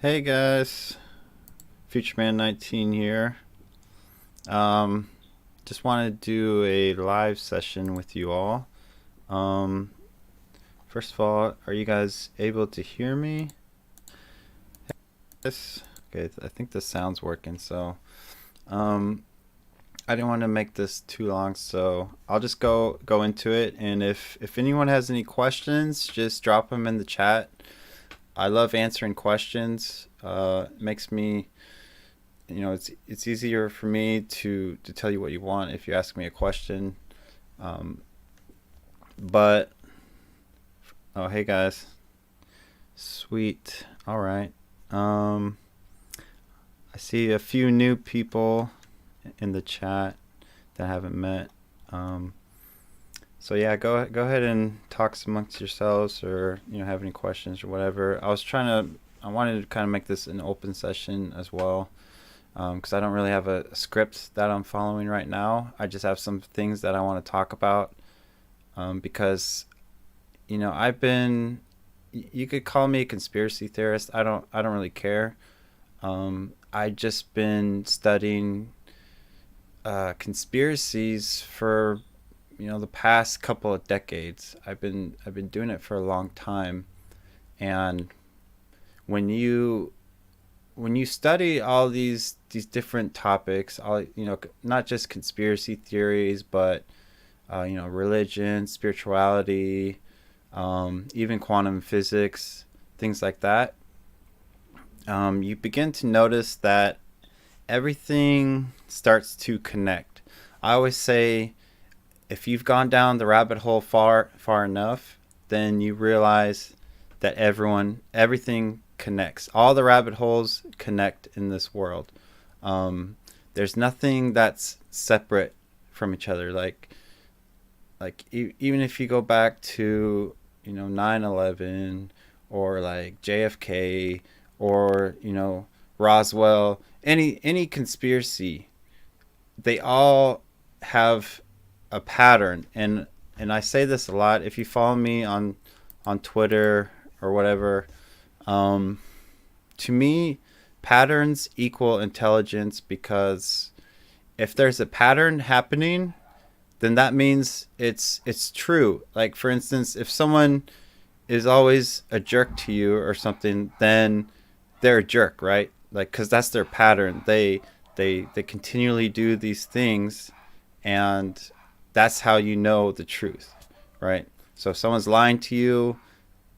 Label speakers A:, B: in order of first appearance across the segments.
A: Hey guys, FutureMan19 here. Just wanted to do a live session with you all. First of all, are you guys able to hear me? Yes. Okay, I think the sound's working. So, I didn't want to make this too long, so I'll just go into it. And if anyone has any questions, just drop them in the chat. I love answering questions. It makes me, it's easier for me to tell you what you want if you ask me a question. But oh, hey guys, sweet. All right. I see a few new people in the chat that I haven't met. So yeah, go ahead and talk amongst yourselves, or have any questions or whatever. I wanted to kind of make this an open session as well, because I don't really have a script that I'm following right now. I just have some things that I want to talk about, because you could call me a conspiracy theorist. I don't really care. I just been studying conspiracies for the past couple of decades. I've been doing it for a long time. And when you study all these different topics, not just conspiracy theories, but religion, spirituality, even quantum physics, things like that, you begin to notice that everything starts to connect. I always say, if you've gone down the rabbit hole far enough, then you realize that everything connects. All the rabbit holes connect in this world. There's nothing that's separate from each other. Like even if you go back to 9/11, or like JFK, or Roswell, any conspiracy, they all have a pattern. And I say this a lot. If you follow me on Twitter or whatever, to me, patterns equal intelligence, because if there's a pattern happening, then that means it's true. Like, for instance, if someone is always a jerk to you or something, then they're a jerk, right? Like, because that's their pattern. They continually do these things, and that's how you know the truth, right? So if someone's lying to you,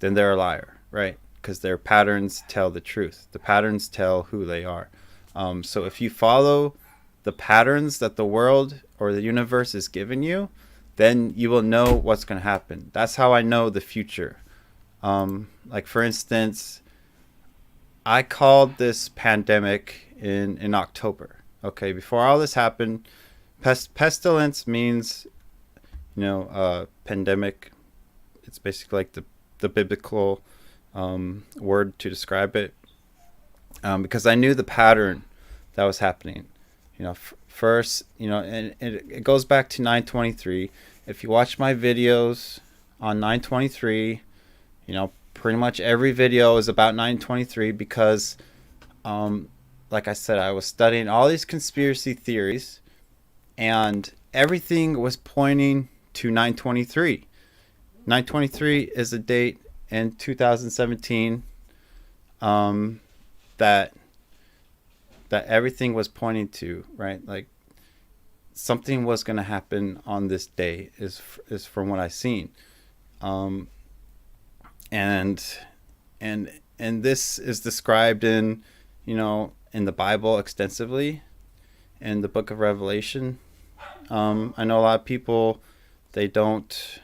A: then they're a liar, right? Because their patterns tell the truth. The patterns tell who they are. So if you follow the patterns that the world or the universe is giving you, then you will know what's going to happen. That's how I know the future. Like, for instance, I called this pandemic in October. Okay, before all this happened, pestilence means, pandemic. It's basically like the biblical word to describe it, because I knew the pattern that was happening. First, and it goes back to 9/23. If you watch my videos on 9/23, pretty much every video is about 9/23, because like I said, I was studying all these conspiracy theories, and everything was pointing to 9/23. 9/23 is a date in 2017 that everything was pointing to, right? Like, something was going to happen on this day, is from what I've seen. And this is described in the Bible extensively, in the book of Revelation. I know a lot of people, they don't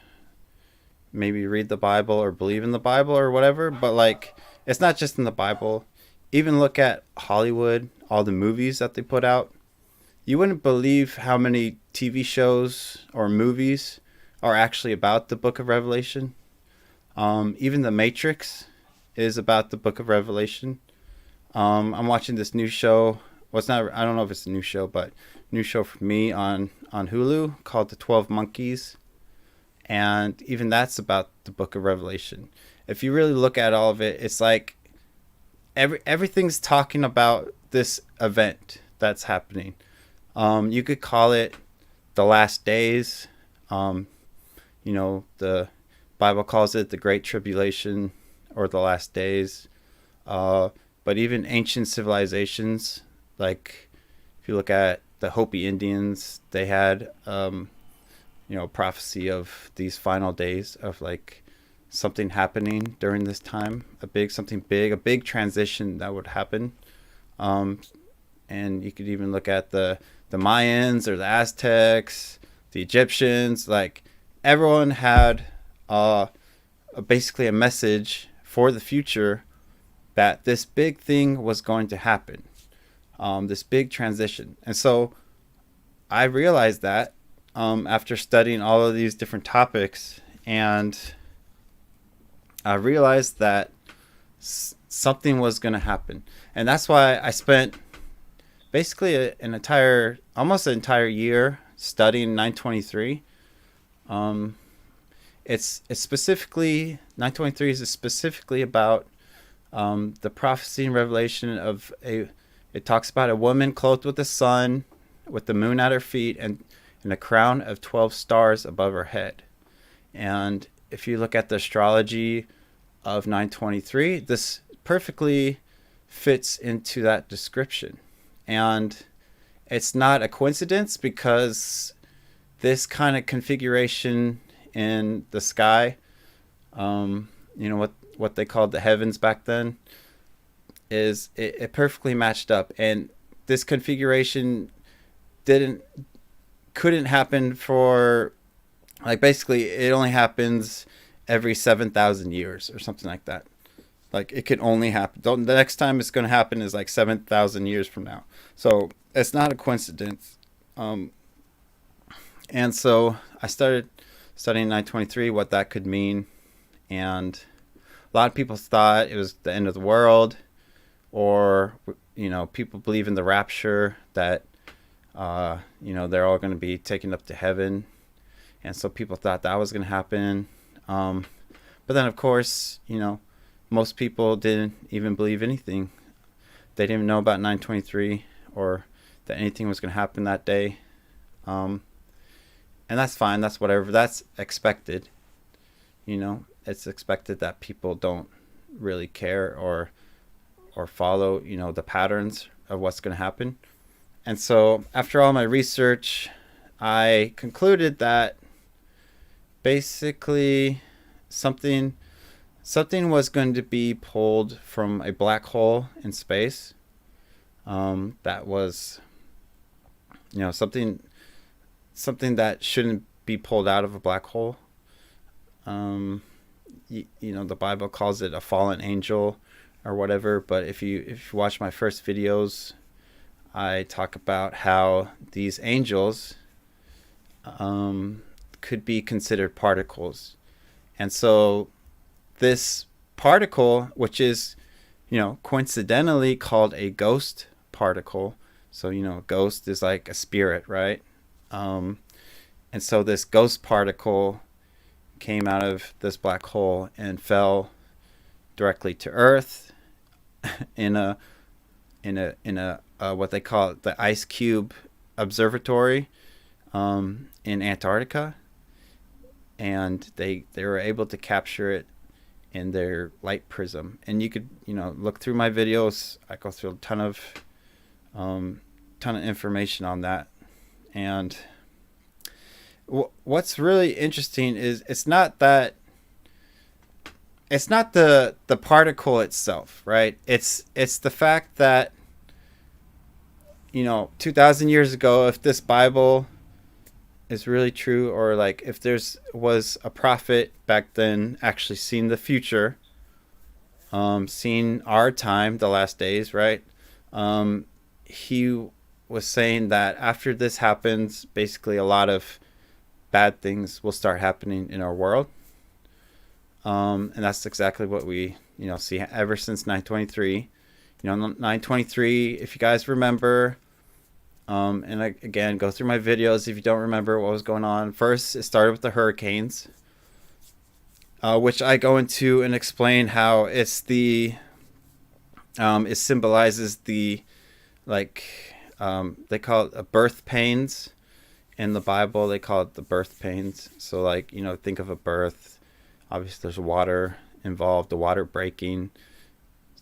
A: maybe read the Bible or believe in the Bible or whatever, but like, it's not just in the Bible. Even look at Hollywood, all the movies that they put out. You wouldn't believe how many TV shows or movies are actually about the book of Revelation. Even The Matrix is about the book of Revelation. I'm watching this new show. Well, it's not, I don't know if it's a new show, but new show for me on Hulu called The 12 Monkeys. And even that's about the book of Revelation. If you really look at all of it, it's like everything's talking about this event that's happening. You could call it the last days. The Bible calls it the Great Tribulation or the last days. But even ancient civilizations, like if you look at the Hopi Indians, they had prophecy of these final days of like something happening during this time, a big transition that would happen. And you could even look at the Mayans or the Aztecs, the Egyptians. Like everyone had basically a message for the future that this big thing was going to happen, this big transition. And so I realized that after studying all of these different topics, and I realized that something was going to happen. And that's why I spent basically almost an entire year studying 923. It's specifically, 923 is specifically about the prophecy and revelation of it talks about a woman clothed with the sun, with the moon at her feet, and a crown of 12 stars above her head. And if you look at the astrology of 923, this perfectly fits into that description. And it's not a coincidence, because this kind of configuration in the sky, what they called the heavens back then, is it perfectly matched up. And this configuration couldn't happen for, like, basically it only happens every 7,000 years or something like that. Like it could only happen, the next time it's going to happen is like 7,000 years from now. So it's not a coincidence. And so I started studying 923, what that could mean. And a lot of people thought it was the end of the world, or people believe in the rapture, that they're all going to be taken up to heaven. And so people thought that was going to happen. But then, of course, most people didn't even believe anything. They didn't even know about 923 or that anything was going to happen that day. And that's fine. That's whatever. That's expected. It's expected that people don't really care or follow, the patterns of what's going to happen. And so after all my research, I concluded that basically something was going to be pulled from a black hole in space. That was, something that shouldn't be pulled out of a black hole. The Bible calls it a fallen angel or whatever. But if you watch my first videos, I talk about how these angels could be considered particles. And so this particle, which is, coincidentally called a ghost particle. So, a ghost is like a spirit, right? And so this ghost particle came out of this black hole and fell directly to Earth in a what they call the Ice Cube Observatory in Antarctica. And they were able to capture it in their light prism. And you could look through my videos. I go through a ton of information on that. And what's really interesting is it's not the particle itself, right? It's the fact that 2,000 years ago, if this Bible is really true, or like if was a prophet back then actually seen the future, seen our time, the last days, right? He was saying that after this happens, basically a lot of bad things will start happening in our world. And that's exactly what we see ever since 923. 923, if you guys remember, and again, go through my videos if you don't remember what was going on. First, it started with the hurricanes, which I go into and explain how it's the It symbolizes the, like, they call it birth pains. In the Bible, they call it the birth pains. So, like, think of a birth. Obviously, there's water involved, the water breaking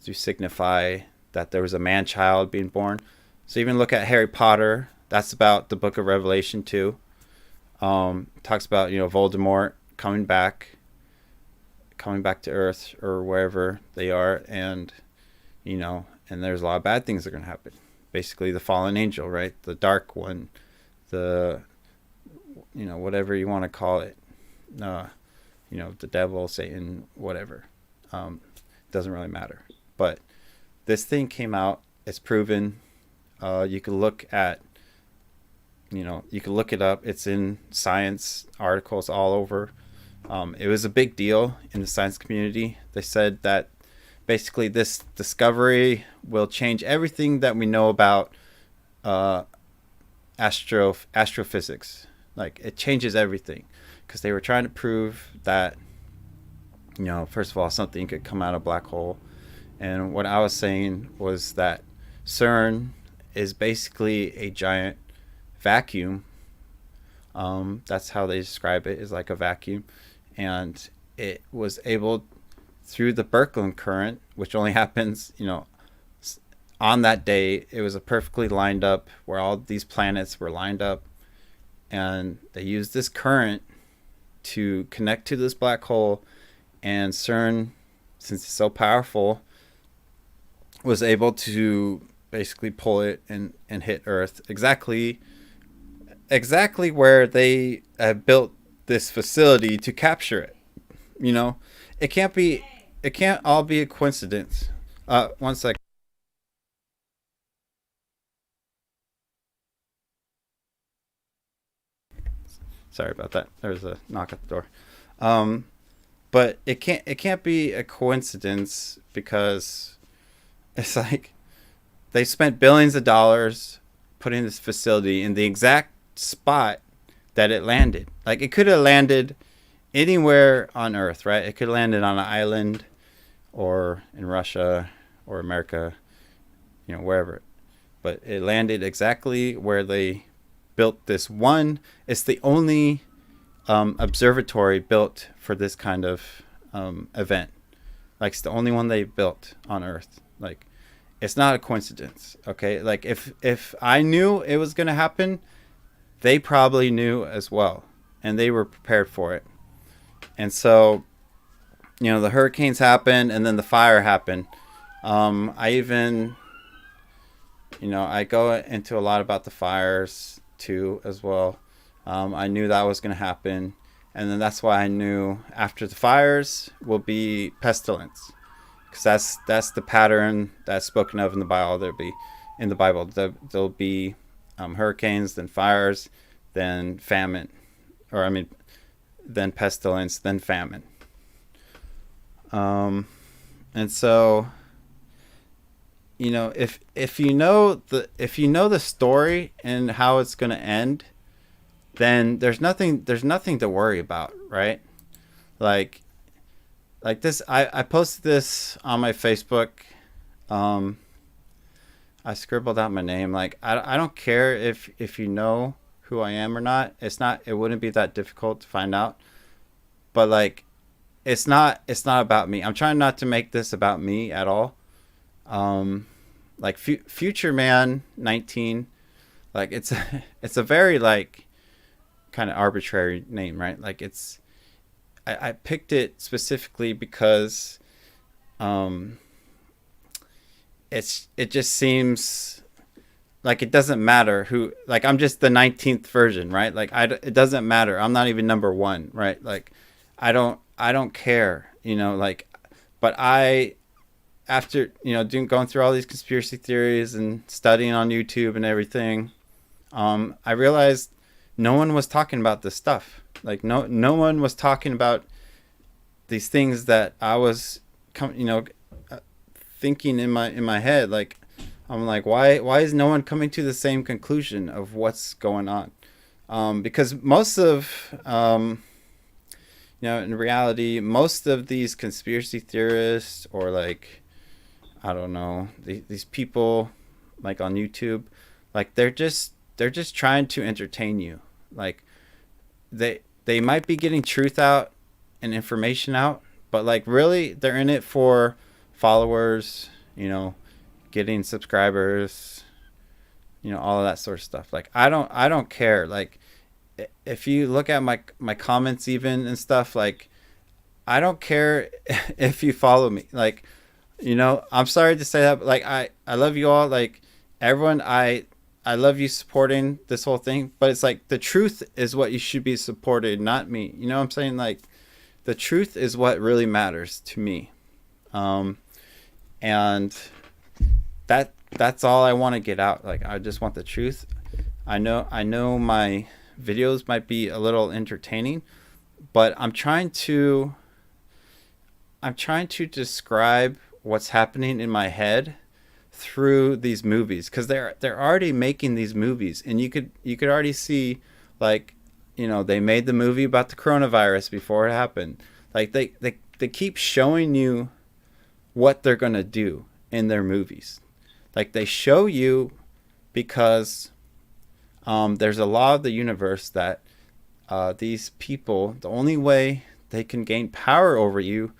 A: to signify that there was a man-child being born. So even look at Harry Potter. That's about the book of Revelation too. Talks about, Voldemort coming back to Earth or wherever they are, and and there's a lot of bad things that are going to happen. Basically, the fallen angel, right? The dark one, the whatever you want to call it, the devil, Satan, whatever. Doesn't really matter. But this thing came out. It's proven. You can look at, you can look it up. It's in science articles all over. It was a big deal in the science community. They said that basically this discovery will change everything that we know about astrophysics. Like, it changes everything, because they were trying to prove that, first of all, something could come out of a black hole. And what I was saying was that CERN is basically a giant vacuum. That's how they describe it, is like a vacuum. And it was able, through the Birkeland current, which only happens, on that day, it was a perfectly lined up where all these planets were lined up. And they used this current to connect to this black hole. And CERN, since it's so powerful, was able to basically pull it and hit Earth exactly where they built this facility to capture it. It can't all be a coincidence. One second. Sorry about that. There's a knock at the door. But it can't be a coincidence, because it's like they spent billions of dollars putting this facility in the exact spot that it landed. Like, it could have landed anywhere on Earth, right? It could have landed on an island or in Russia or America, wherever. But it landed exactly where they built this one. It's the only observatory built for this kind of event. Like, it's the only one they built on Earth. Like, it's not a coincidence, okay? Like, if I knew it was going to happen, they probably knew as well, and they were prepared for it. And so, the hurricanes happened, and then the fire happened. I even, I go into a lot about the fires too as well. I knew that was going to happen, and then that's why I knew after the fires will be pestilence, because that's the pattern that's spoken of in the Bible. There'll be hurricanes, then fires, then famine, then pestilence, then famine. And so, if you know the story and how it's going to end, then there's nothing to worry about, right? Like this, I posted this on my Facebook. I scribbled out my name. Like, I don't care if you know who I am or not. It wouldn't be that difficult to find out. But like, it's not about me. I'm trying not to make this about me at all. Like Future Man 19, like it's a very like kind of arbitrary name, right? Like I picked it specifically because it just seems like it doesn't matter who, like I'm just the 19th version, right? Like it doesn't matter. I'm not even number one, right? Like I don't care, like, but after, going through all these conspiracy theories and studying on YouTube and everything, I realized no one was talking about this stuff. Like no one was talking about these things that I was, thinking in my head. Like, I'm like, why is no one coming to the same conclusion of what's going on? Because most of, in reality, most of these conspiracy theorists or like, I don't know, these people like on YouTube, like they're just trying to entertain you. Like they might be getting truth out and information out, but like really they're in it for followers, you know, getting subscribers, you know, all of that sort of stuff. Like I don't care. Like if you look at my comments even and stuff, like I don't care if you follow me. Like, you know, I'm sorry to say that, but like I love you all. Like everyone, I love you supporting this whole thing, but it's like the truth is what you should be supported, not me. You know what I'm saying? Like the truth is what really matters to me. And that's all I want to get out. Like I just want the truth. I know my videos might be a little entertaining, but I'm trying to describe what's happening in my head through these movies, because they're already making these movies, and you could already see, like, you know, they made the movie about the coronavirus before it happened. Like they keep showing you what they're gonna do in their movies. Like they show you because there's a law of the universe that these people, the only way they can gain power over you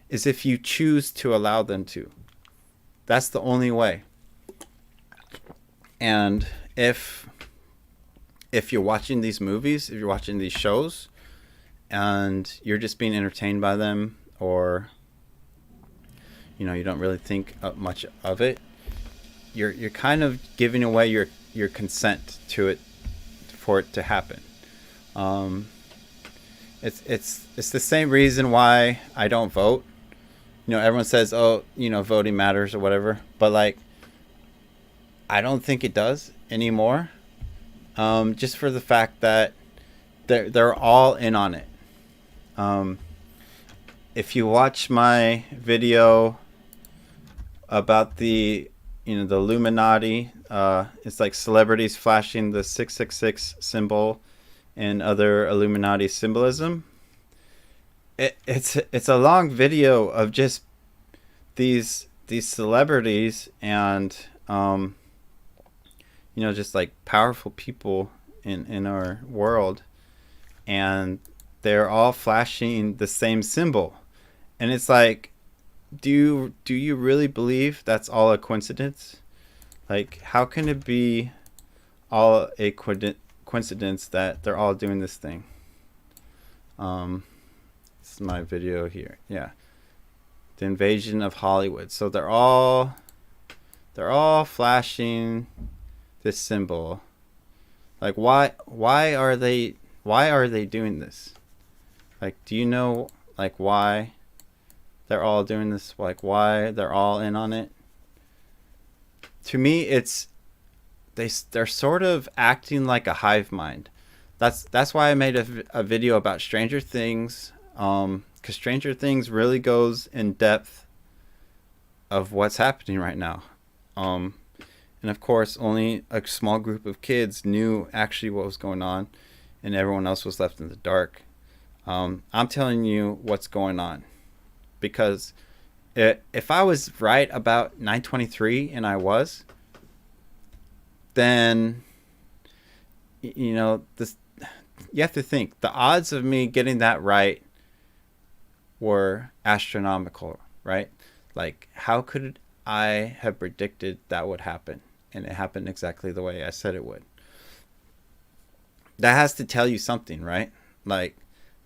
A: is if you choose to allow them to. That's the only way. And if you're watching these movies, if you're watching these shows, and you're just being entertained by them, or you know, you don't really think much of it, you're kind of giving away your consent to it, for it to happen. It's the same reason why I don't vote. You know, everyone says, oh, you know, voting matters or whatever, but like I don't think it does anymore. Just for the fact that they're all in on it. If you watch my video about the 𝘠𝘪𝘭𝘭, it's like celebrities flashing the 666 symbol and other Illuminati symbolism. It's a long video of just these celebrities and you know, just like powerful people in our world, and they're all flashing the same symbol, and it's like, do you really believe that's all a coincidence? Like, how can it be all a coincidence that they're all doing this thing? This is my video here. Yeah, the invasion of Hollywood. So they're all flashing this symbol. Like, why are they doing this? Like, do you know, like, why they're all doing this? Like, why they're all in on it? To me, it's they're sort of acting like a hive mind. That's why I made a video about Stranger Things, because Stranger Things really goes in depth of what's happening right now. And of course, only a small group of kids knew actually what was going on, and everyone else was left in the dark. I'm telling you what's going on, because if I was right about 9/23, and I was, then, you know, this, you have to think the odds of me getting that right were astronomical, right? Like, how could I have predicted that would happen? And it happened exactly the way I said it would. That has to tell you something, right? Like,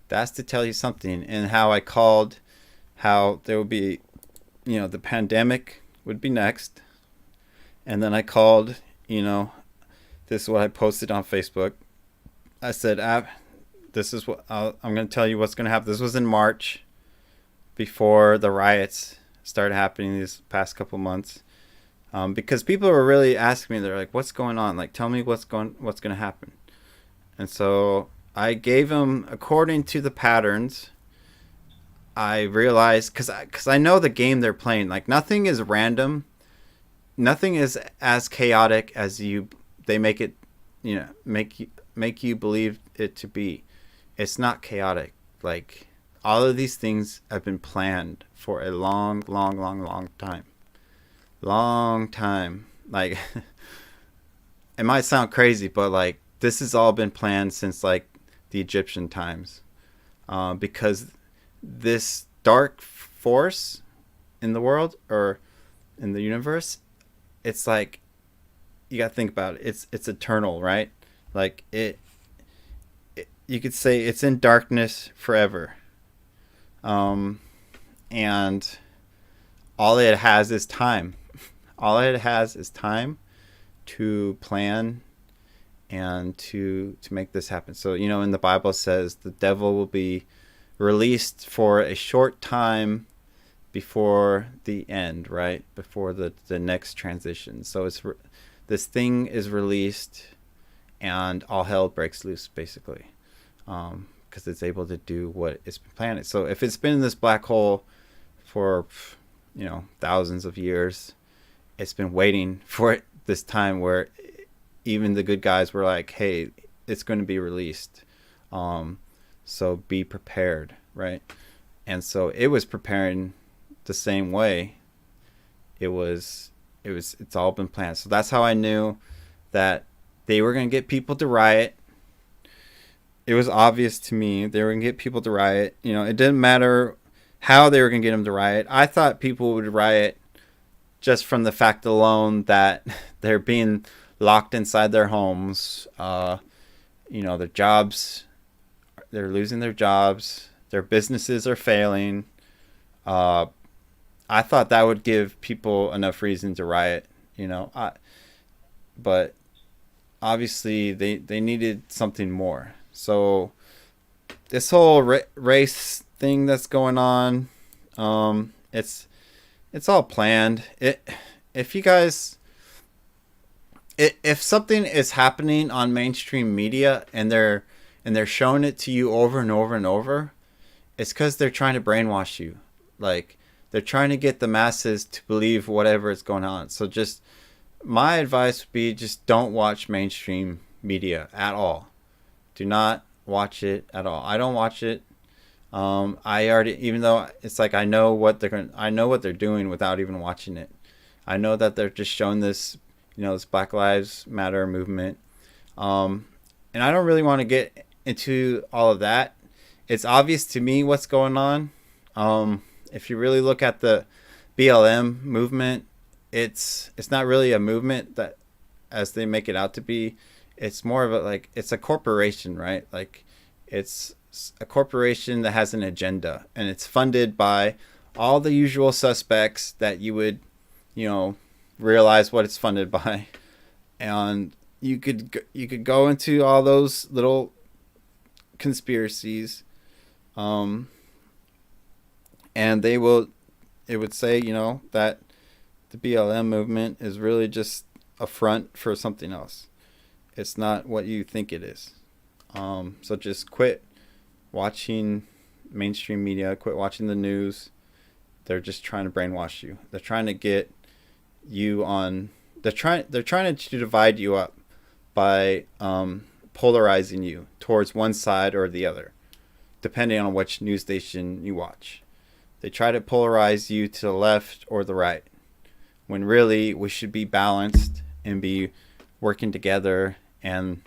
A: that's to tell you something. And how I called how there would be, you know, the pandemic would be next. And then I called, you know, this is what I posted on Facebook. I said, this is what I'm going to tell you what's going to happen. This was in March, before the riots started happening these past couple months. Because people were really asking me, they're like, what's going on? Like, tell me what's going to happen. And so I gave them, according to the patterns, I realized, because I know the game they're playing. Like, nothing is random. Nothing is as chaotic as they make it, you know, make you believe it to be. It's not chaotic. Like, all of these things have been planned for a long, long, long, long time. long time. Like, it might sound crazy, but like this has all been planned since like the Egyptian times, because this dark force in the world or in the universe, it's like, you gotta think about it. It's eternal, right? Like you could say it's in darkness forever, and all it has is time. All it has is time to plan and to make this happen. So, you know, in the Bible says the devil will be released for a short time before the end, right? Before the next transition. So this thing is released and all hell breaks loose, basically, because it's able to do what it's been planning. So if it's been in this black hole for, you know, thousands of years, it's been waiting for it, this time where even the good guys were like, hey, it's going to be released, so be prepared, right? And so it was preparing the same way. It's all been planned. So that's how I knew that they were going to get people to riot. It was obvious to me they were going to get people to riot. You know, it didn't matter how they were going to get them to riot. I thought people would riot just from the fact alone that they're being locked inside their homes. You know, their jobs, they're losing their jobs. Their businesses are failing. I thought that would give people enough reason to riot, you know. But obviously they needed something more. So this whole race thing that's going on, it's all planned. If something is happening on mainstream media and they're showing it to you over and over and over, it's because they're trying to brainwash you. Like, they're trying to get the masses to believe whatever is going on. So just my advice would be, just don't watch mainstream media at all. Do not watch it at all. I don't watch it. I already, even though it's like I know what they're doing without even watching it. I know that they're just showing this, you know, this Black Lives Matter movement, and I don't really want to get into all of that. It's obvious to me what's going on. If you really look at the BLM movement, it's not really a movement that, as they make it out to be. It's more of a, like, it's a corporation, right? Like, it's a corporation that has an agenda, and it's funded by all the usual suspects that you would, you know, realize what it's funded by. And you could go into all those little conspiracies, and it would say, you know, that the BLM movement is really just a front for something else. It's not what you think it is. So just quit watching mainstream media, quit watching the news. They're just trying to brainwash you. They're trying to get you on, they're trying to divide you up by polarizing you towards one side or the other, depending on which news station you watch. They try to polarize you to the left or the right, when really we should be balanced and be working together and,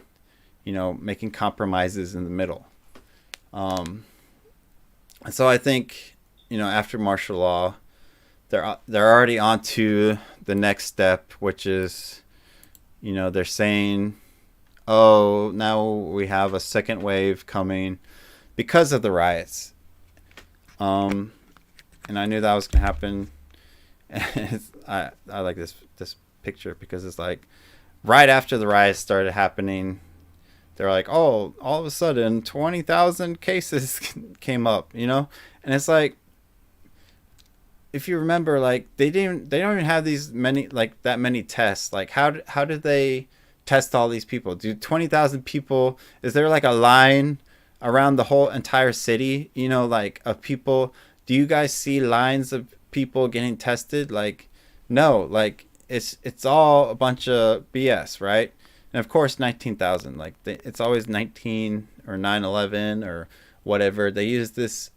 A: you know, making compromises in the middle. And so I think, you know, after martial law, they're already on to the next step, which is, you know, they're saying, oh, now we have a second wave coming because of the riots. And I knew that was going to happen. And I like this picture because it's like right after the riots started happening, they're like, oh, all of a sudden 20,000 cases came up, you know? And it's like, if you remember, like they don't even have that many tests. Like how did they test all these people? Do 20,000 people, is there like a line around the whole entire city, you know, like of people? Do you guys see lines of people getting tested? Like, no, like it's all a bunch of BS, right? And of course 19,000, like it's always 19 or 9/11 or whatever. They use this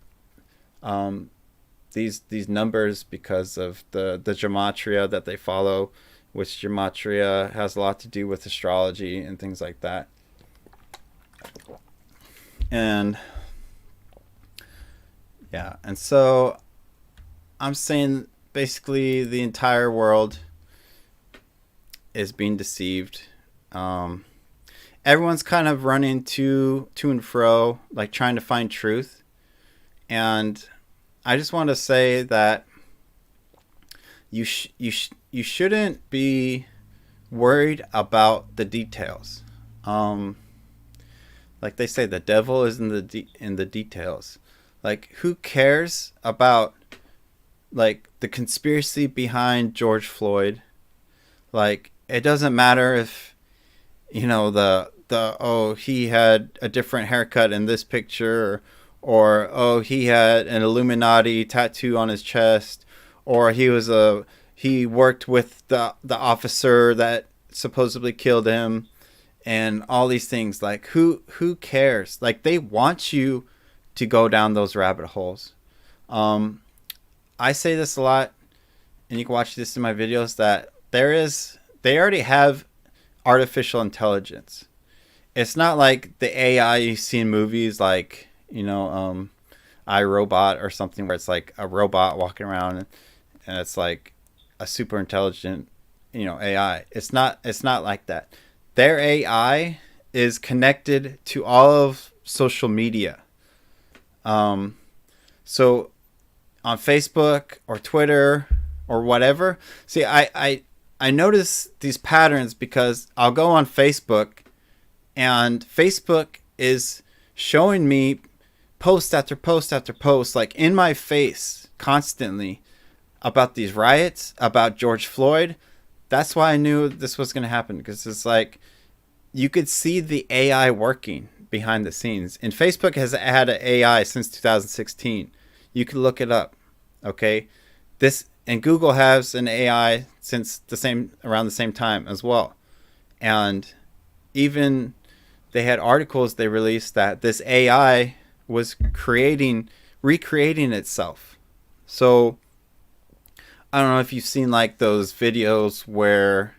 A: these numbers because of the gematria that they follow, which gematria has a lot to do with astrology and things like that. And yeah, and so I'm saying basically the entire world is being deceived. Everyone's kind of running to and fro, like trying to find truth. And I just want to say that you shouldn't be worried about the details. Like they say, the devil is in the details. Like, who cares about like the conspiracy behind George Floyd? Like, it doesn't matter if, you know, oh, he had a different haircut in this picture, or oh, he had an Illuminati tattoo on his chest, or he worked with the officer that supposedly killed him, and all these things. Like, who cares? Like, they want you to go down those rabbit holes. I say this a lot, and you can watch this in my videos, that they already have artificial intelligence. It's not like the AI you see in movies, like, you know, iRobot or something, where it's like a robot walking around and it's like a super intelligent, you know, AI. It's not like that. Their AI is connected to all of social media. So on Facebook or Twitter or whatever, see, I notice these patterns because I'll go on Facebook and Facebook is showing me post after post after post, like in my face constantly, about these riots, about George Floyd. That's why I knew this was going to happen, because it's like you could see the AI working behind the scenes. And Facebook has had an AI since 2016. You can look it up. Okay. And Google has an AI since around the same time as well. And even they had articles they released that this AI was recreating itself. So I don't know if you've seen like those videos where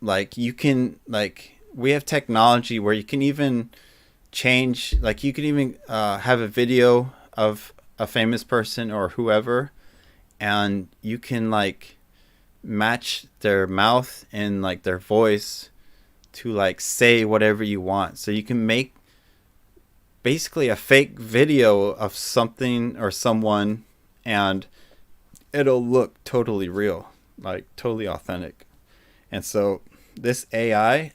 A: like you can, like, we have technology where you can even change, like you can even have a video of a famous person or whoever, and you can like match their mouth and like their voice to like say whatever you want. So you can make basically a fake video of something or someone, and it'll look totally real, like totally authentic. And so this AI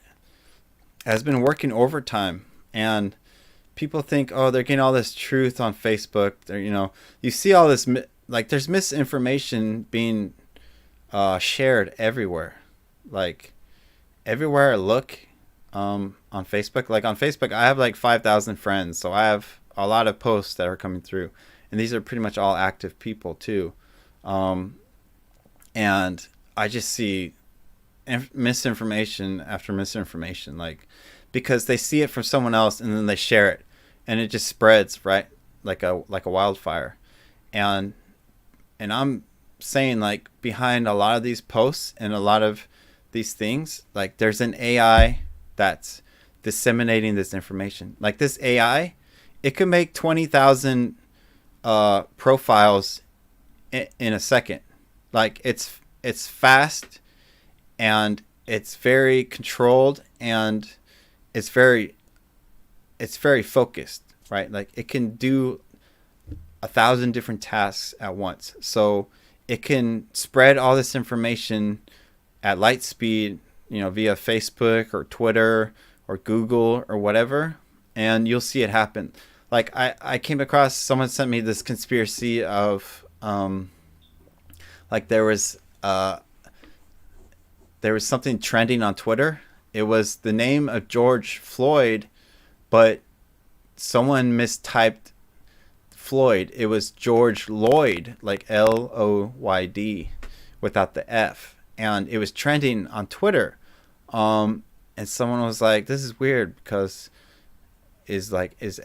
A: has been working overtime, and people think, oh, they're getting all this truth on Facebook. They're, you know, you see all this, like there's misinformation being shared everywhere. Like everywhere I look on Facebook, like on Facebook, I have like 5,000 friends. So I have a lot of posts that are coming through, and these are pretty much all active people too. And I just see misinformation after misinformation, like, because they see it from someone else and then they share it, and it just spreads, right, like a wildfire. And I'm saying, like, behind a lot of these posts and a lot of these things, like, there's an AI that's disseminating this information. Like, this AI, it could make 20,000 profiles in a second. Like, it's fast, and it's very controlled, and it's very focused, right? Like, it can do 1,000 different tasks at once. So it can spread all this information at light speed, you know, via Facebook or Twitter or Google or whatever, and you'll see it happen. Like, I came across, someone sent me this conspiracy of like there was something trending on Twitter. It was the name of George Floyd, but someone mistyped Floyd. It was George Lloyd, like Loyd, without the F. And it was trending on Twitter. And someone was like, this is weird, because is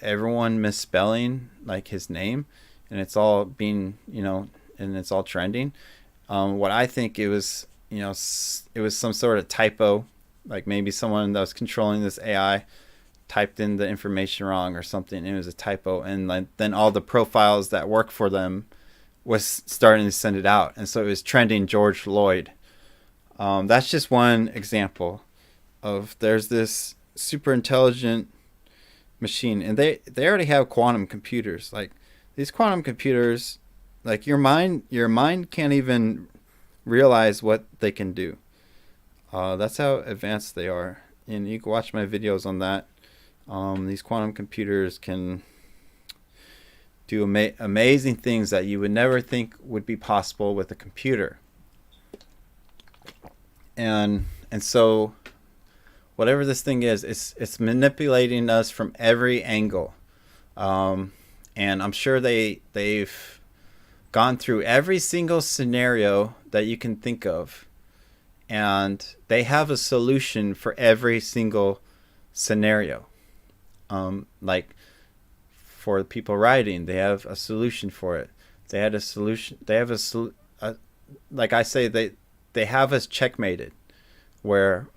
A: everyone misspelling like his name? and it's all being, and it's all trending. What I think it was, it was some sort of typo, like maybe someone that was controlling this AI typed in the information wrong or something. It was a typo, and then all the profiles that work for them was starting to send it out, and so it was trending George Floyd. That's just one example of there's this super intelligent machine, and they already have quantum computers. Like these quantum computers, like your mind can't even realize what they can do. That's how advanced they are, and you can watch my videos on that. These quantum computers can do amazing things that you would never think would be possible with a computer. And so whatever this thing is, it's manipulating us from every angle. And I'm sure they've gone through every single scenario that you can think of, and they have a solution for every single scenario. Like for the people writing, they have a solution for it. They had a solution. They have like I say, they have us checkmated, where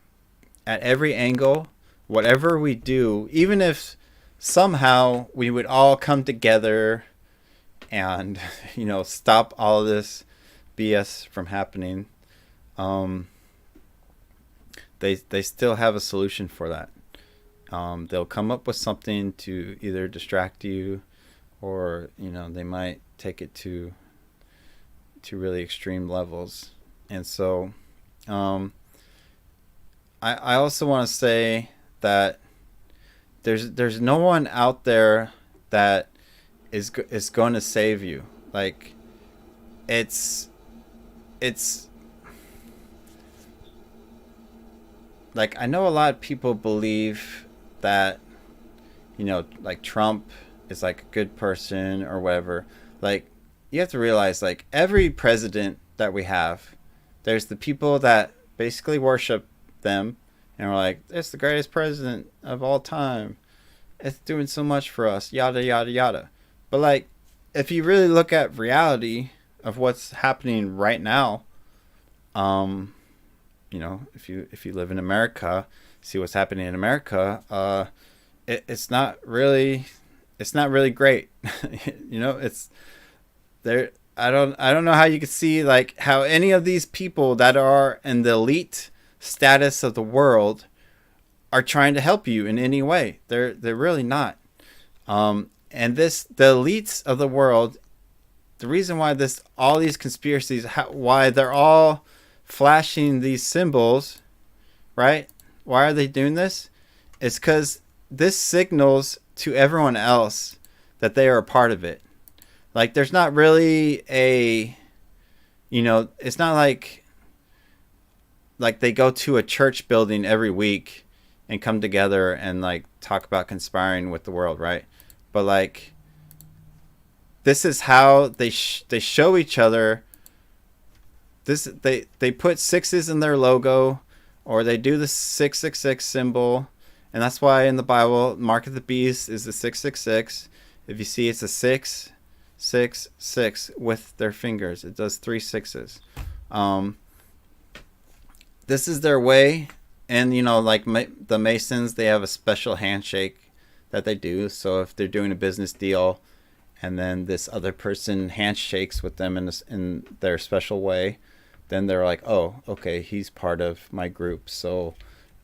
A: at every angle, whatever we do, even if somehow we would all come together and, stop all of this BS from happening, they still have a solution for that. They'll come up with something to either distract you, or they might take it to really extreme levels. And so I also want to say that there's no one out there that is going to save you. Like it's like, I know a lot of people believe that, like Trump is like a good person or whatever. Like, you have to realize, like, every president that we have, there's the people that basically worship them and we're like, it's the greatest president of all time. It's doing so much for us, yada, yada, yada. But, like, if you really look at reality of what's happening right now, if you live in America, see what's happening in America, it's not really great. It's there. I don't know how you could see, like, how any of these people that are in the elite status of the world are trying to help you in any way. They're really not. And the elites of the world, the reason why all these conspiracies, why they're all flashing these symbols, right? Why are they doing this? It's because this signals to everyone else that they are a part of it. Like, there's not really it's not like they go to a church building every week and come together and, like, talk about conspiring with the world, right? But, like, this is how they show each other. They put sixes in their logo, or they do the 666 symbol, and that's why in the Bible, mark of the beast is the 666. If you see, it's a 666 with their fingers. It does 3 sixes. This is their way, and like the Masons, they have a special handshake that they do. So if they're doing a business deal, and then this other person handshakes with them in their special way, then they're like, oh, okay, he's part of my group, so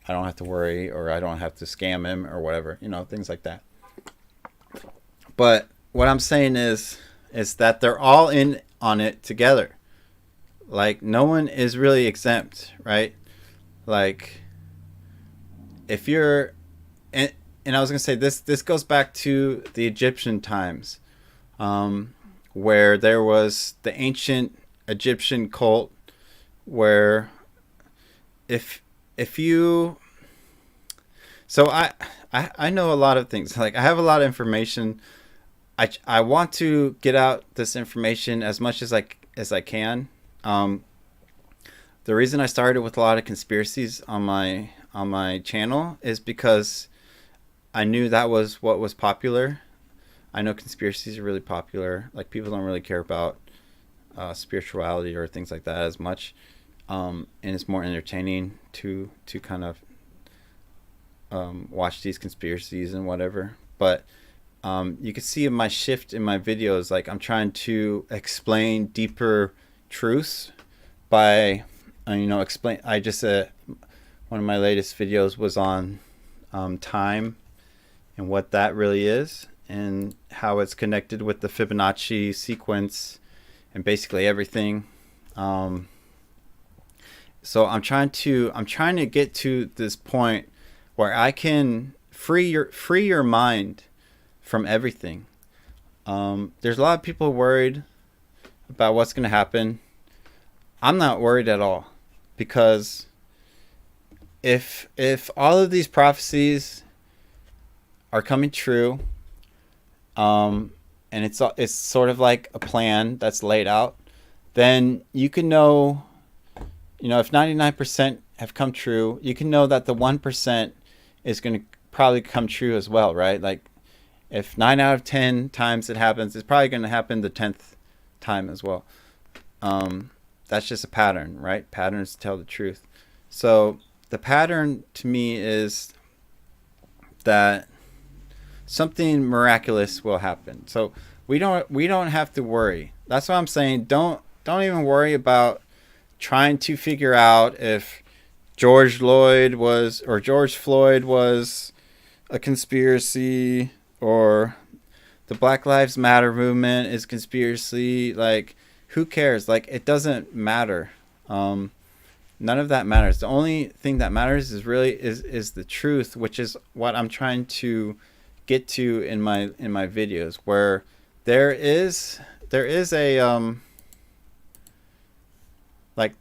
A: I don't have to worry, or I don't have to scam him, or whatever, things like that. But what I'm saying is that they're all in on it together. Like, no one is really exempt, right? Like, if you're, and I was gonna say this goes back to the Egyptian times, where there was the ancient Egyptian cult, where if you, so I know a lot of things. Like, I have a lot of information. I want to get out this information as much as I can. The reason I started with a lot of conspiracies on my channel is because I knew that was what was popular. I know conspiracies are really popular. Like, people don't really care about spirituality or things like that as much, and it's more entertaining to kind of watch these conspiracies and whatever. But you can see in my shift in my videos, like, I'm trying to explain deeper truths by explain. I just one of my latest videos was on time and what that really is, and how it's connected with the Fibonacci sequence and basically everything. So I'm trying to get to this point where I can free your mind from everything. There's a lot of people worried about what's going to happen. I'm not worried at all, because if all of these prophecies are coming true, and it's sort of like a plan that's laid out, then you can know, if 99% have come true, you can know that the 1% is going to probably come true as well, right? Like, if 9 out of 10 times it happens, it's probably going to happen the 10th time as well. That's just a pattern, right? Patterns tell the truth. So the pattern to me is that something miraculous will happen. So we don't have to worry. That's what I'm saying. Don't even worry about trying to figure out if George Floyd was a conspiracy, or the Black Lives Matter movement is conspiracy. Like, who cares? Like, it doesn't matter. None of that matters. The only thing that matters is really is the truth, which is what I'm trying to get to in my videos, where there is a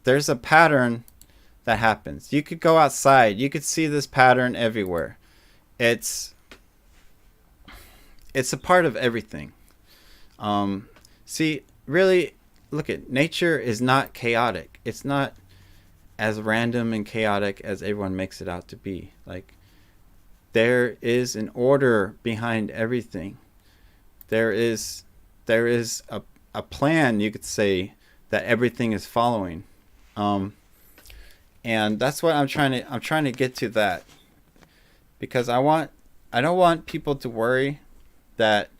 A: there's a pattern that happens. You could go outside, you could see this pattern everywhere. It's a part of everything. See, really, look at nature is not chaotic. It's not as random and chaotic as everyone makes it out to be. Like, there is an order behind everything. There is a plan, you could say, that everything is following. And that's what I'm trying to get to, that, because I don't want people to worry that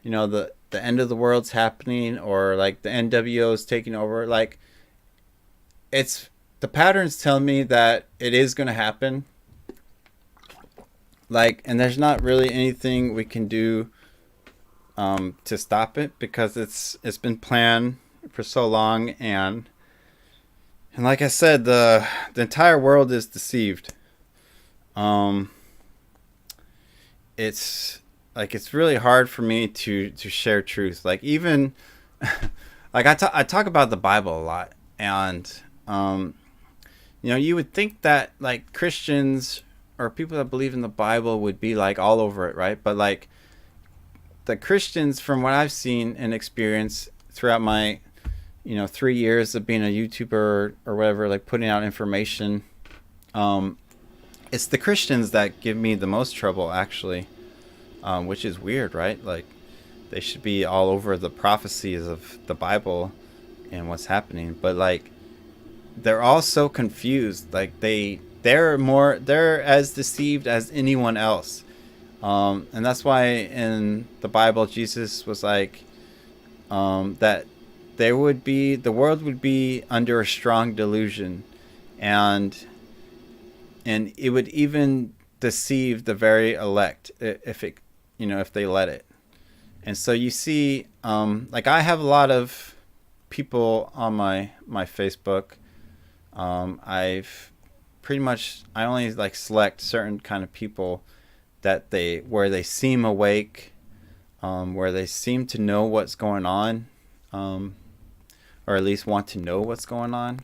A: the end of the world's happening, or like the NWO is taking over. Like, the patterns tell me that it is going to happen. Like, and there's not really anything we can do to stop it, because it's been planned for so long, and like I said, the entire world is deceived. It's really hard for me to share truth. Like, even like I talk about the Bible a lot, and you would think that, like, Christians or people that believe in the Bible would be like all over it, right? But like, the Christians, from what I've seen and experienced throughout my 3 years of being a YouTuber or whatever, like, putting out information, it's the Christians that give me the most trouble, actually, which is weird, right? Like, they should be all over the prophecies of the Bible and what's happening, but like, they're all so confused. Like, they're as deceived as anyone else, and that's why in the Bible Jesus was like, that the world would be under a strong delusion, and it would even deceive the very elect if they let it. And so you see, like, I have a lot of people on my Facebook. I only like select certain kind of people where they seem awake, where they seem to know what's going on, or at least want to know what's going on.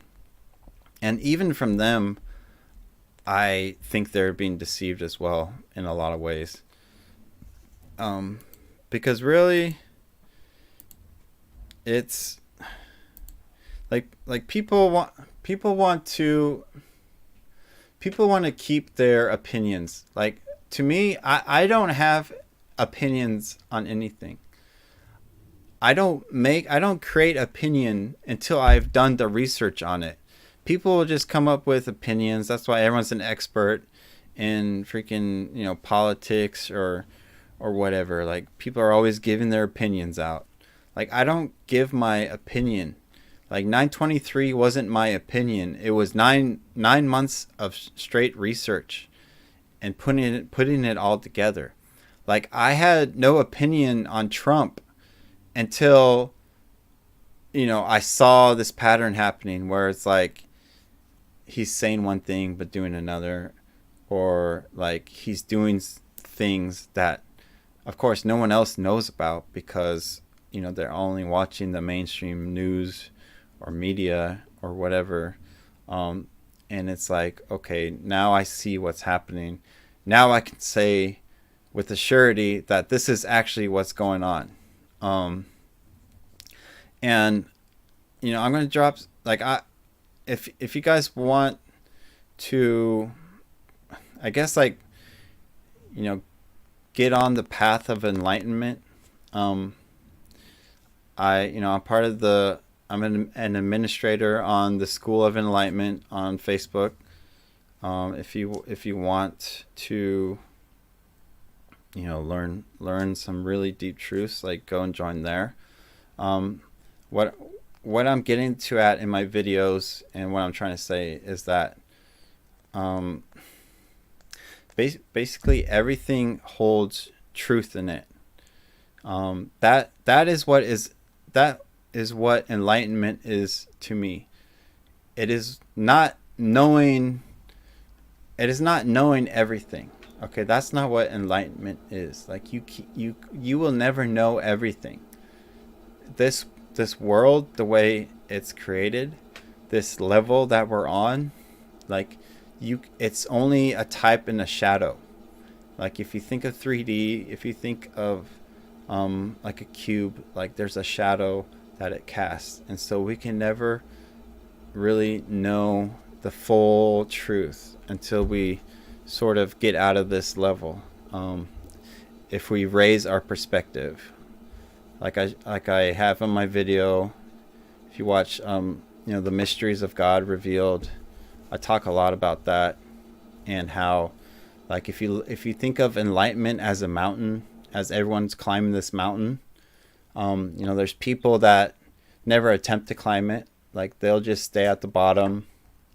A: And even from them, I think they're being deceived as well in a lot of ways. Because really, it's like people want to keep their opinions. Like, to me, I don't have opinions on anything. I don't create opinion until I've done the research on it. People will just come up with opinions. That's why everyone's an expert in freaking, politics or whatever. Like, people are always giving their opinions out. Like, I don't give my opinion. Like, 923 wasn't my opinion. It was nine months of straight research and putting it all together. Like, I had no opinion on Trump until, I saw this pattern happening where it's like he's saying one thing but doing another, or like he's doing things that, of course, no one else knows about because, they're only watching the mainstream news or media or whatever. And it's like, okay, now I see what's happening. Now I can say with a surety that this is actually what's going on. And I'm going to drop, like, if you guys want to, I guess, like, get on the path of enlightenment. I'm part of I'm an administrator on the School of Enlightenment on Facebook. If you want to, learn some really deep truths, like, go and join there. What I'm getting to at in my videos and what I'm trying to say is that, basically everything holds truth in it. That is what enlightenment is to me. It is not knowing everything. Okay, that's not what enlightenment is. Like, you will never know everything. This world, the way it's created, this level that we're on, like, it's only a type and a shadow. Like, if you think of 3D, if you think of like a cube, like, there's a shadow that it casts, and so we can never really know the full truth until we sort of get out of this level. If we raise our perspective, like I have in my video, if you watch the mysteries of God revealed, I talk a lot about that, and how, like, if you think of enlightenment as a mountain, as everyone's climbing this mountain, there's people that never attempt to climb it. Like, they'll just stay at the bottom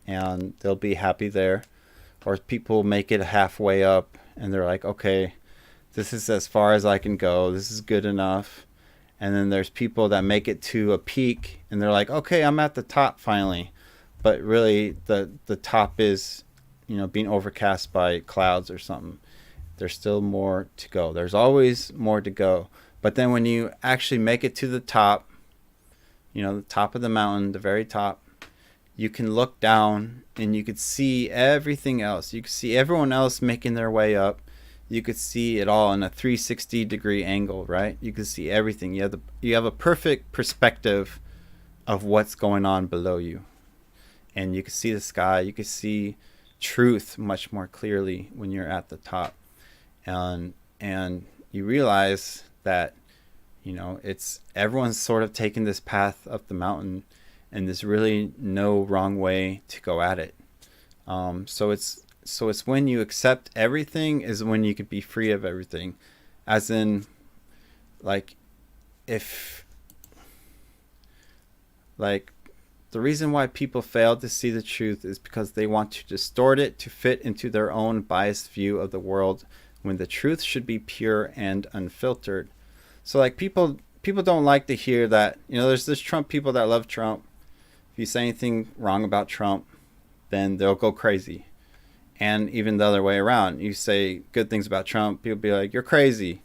A: and they'll be happy there. Or people make it halfway up and they're like, okay, this is as far as I can go. This is good enough. And then there's people that make it to a peak and they're like, okay, I'm at the top finally. But really the top is, being overcast by clouds or something. There's still more to go. There's always more to go. But then when you actually make it to the top, the top of the mountain, the very top, you can look down and you could see everything else. You could see everyone else making their way up. You could see it all in a 360-degree angle, right? You could see everything. You have a perfect perspective of what's going on below you. And you can see the sky. You can see truth much more clearly when you're at the top. And you realize that, it's everyone's sort of taking this path up the mountain, and there's really no wrong way to go at it. So it's when you accept everything is when you could be free of everything. As in, like, the reason why people fail to see the truth is because they want to distort it to fit into their own biased view of the world, when the truth should be pure and unfiltered. So, like, people don't like to hear that, there's this Trump people that love Trump. If you say anything wrong about Trump, then they'll go crazy. And even the other way around, you say good things about Trump, people be like, you're crazy.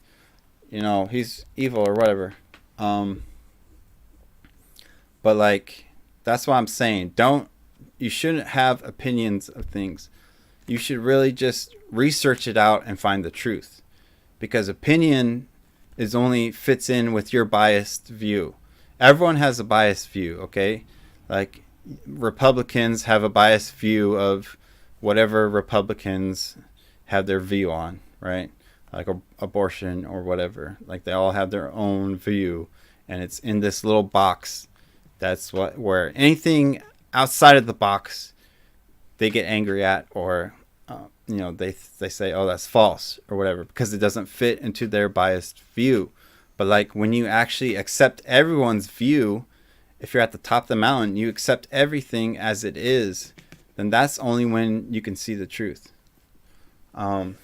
A: He's evil or whatever. But, like, that's what I'm saying. You shouldn't have opinions of things. You should really just research it out and find the truth. Because opinion is only fits in with your biased view. Everyone has a biased view, okay? Like, Republicans have a biased view of whatever Republicans have their view on, right? like abortion or whatever. Like they all have their own view, and it's in this little box. That's where anything outside of the box they get angry at, or they say, oh, that's false or whatever, because it doesn't fit into their biased view. But like when you actually accept everyone's view, if you're at the top of the mountain, you accept everything as it is, then that's only when you can see the truth. And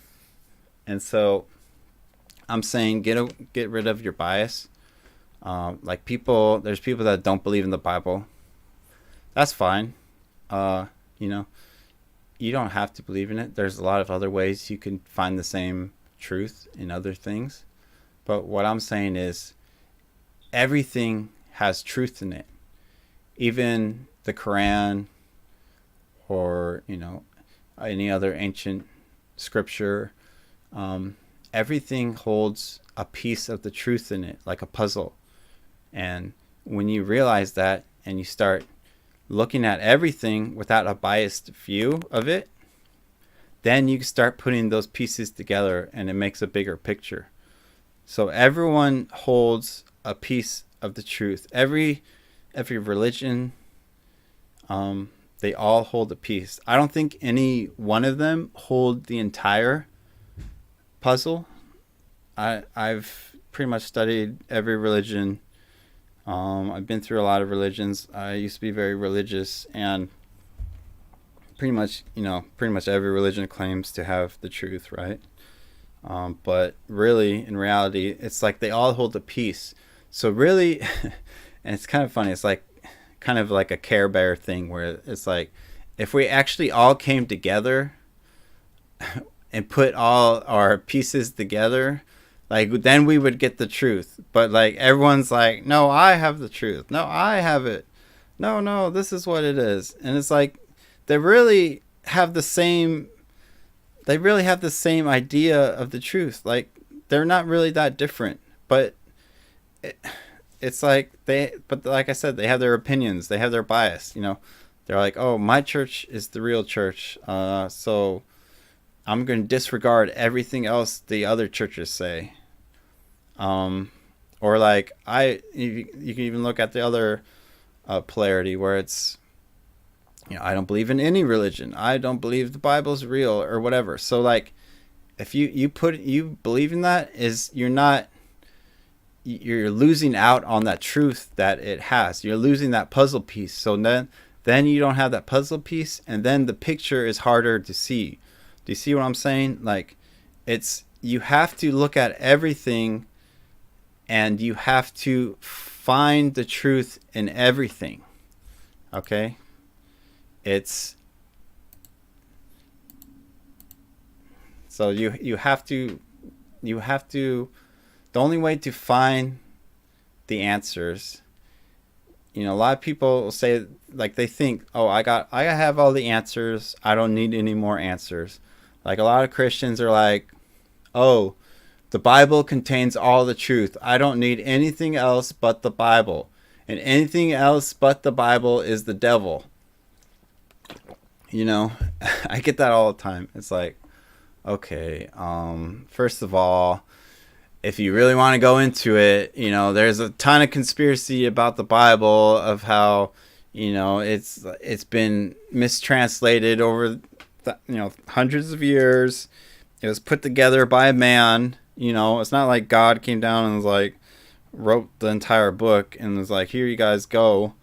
A: so I'm saying get rid of your bias. Like there's people that don't believe in the Bible. That's fine. You don't have to believe in it. There's a lot of other ways you can find the same truth in other things. But what I'm saying is everything has truth in it. Even the Quran or, any other ancient scripture, everything holds a piece of the truth in it, like a puzzle. And when you realize that and you start looking at everything without a biased view of it, then you start putting those pieces together and it makes a bigger picture. So everyone holds a piece of the truth. Every religion, they all hold a piece. I don't think any one of them hold the entire puzzle. I've pretty much studied every religion. I've been through a lot of religions. I used to be very religious, and pretty much every religion claims to have the truth, right? But really, in reality, it's like they all hold a piece. So really, and it's kind of funny, it's like kind of like a Care Bear thing, where it's like if we actually all came together and put all our pieces together, like then we would get the truth. But like everyone's like, no, I have the truth. No, I have it. No, this is what it is. And it's like they really have the same idea of the truth. Like they're not really that different, but it's like but like I said, they have their opinions, they have their bias. They're like, oh, my church is the real church, so I'm going to disregard everything else the other churches say. Or like you can even look at the other polarity, where it's, I don't believe in any religion. I don't believe the Bible's real or whatever. So like, if you believe in that, you're losing out on that truth that it has. You're losing that puzzle piece. So then you don't have that puzzle piece, and then the picture is harder to see. Do you see what I'm saying? Like, you have to look at everything, and you have to find the truth in everything. Okay? So you have to, the only way to find the answers, a lot of people say, like, they think, oh, I have all the answers, I don't need any more answers. Like a lot of Christians are like, oh, the Bible contains all the truth, I don't need anything else but the Bible, and anything else but the Bible is the devil. I get that all the time. It's like, okay, first of all, if you really want to go into it, there's a ton of conspiracy about the Bible, of how, it's been mistranslated over hundreds of years. It was put together by a man. It's not like God came down and was like, wrote the entire book and was like, here you guys go.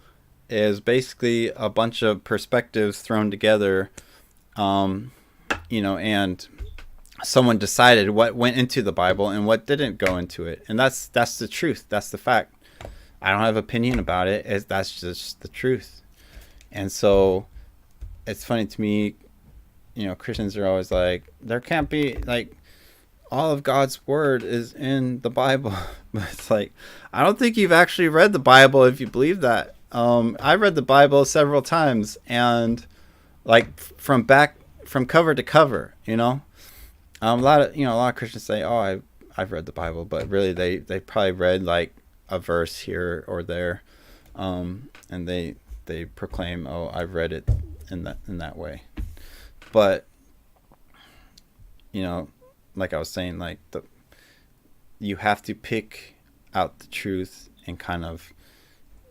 A: It is basically a bunch of perspectives thrown together, and someone decided what went into the Bible and what didn't go into it. And that's the truth. That's the fact. I don't have an opinion about it. That's just the truth. And so it's funny to me, Christians are always like, there can't be, like, all of God's word is in the Bible. But it's like, I don't think you've actually read the Bible if you believe that. I read the Bible several times, and like from cover to cover, a lot of Christians say, oh, I've read the Bible, but really they probably read like a verse here or there, and they proclaim, oh, I've read it in that way. But like I was saying, like you have to pick out the truth and kind of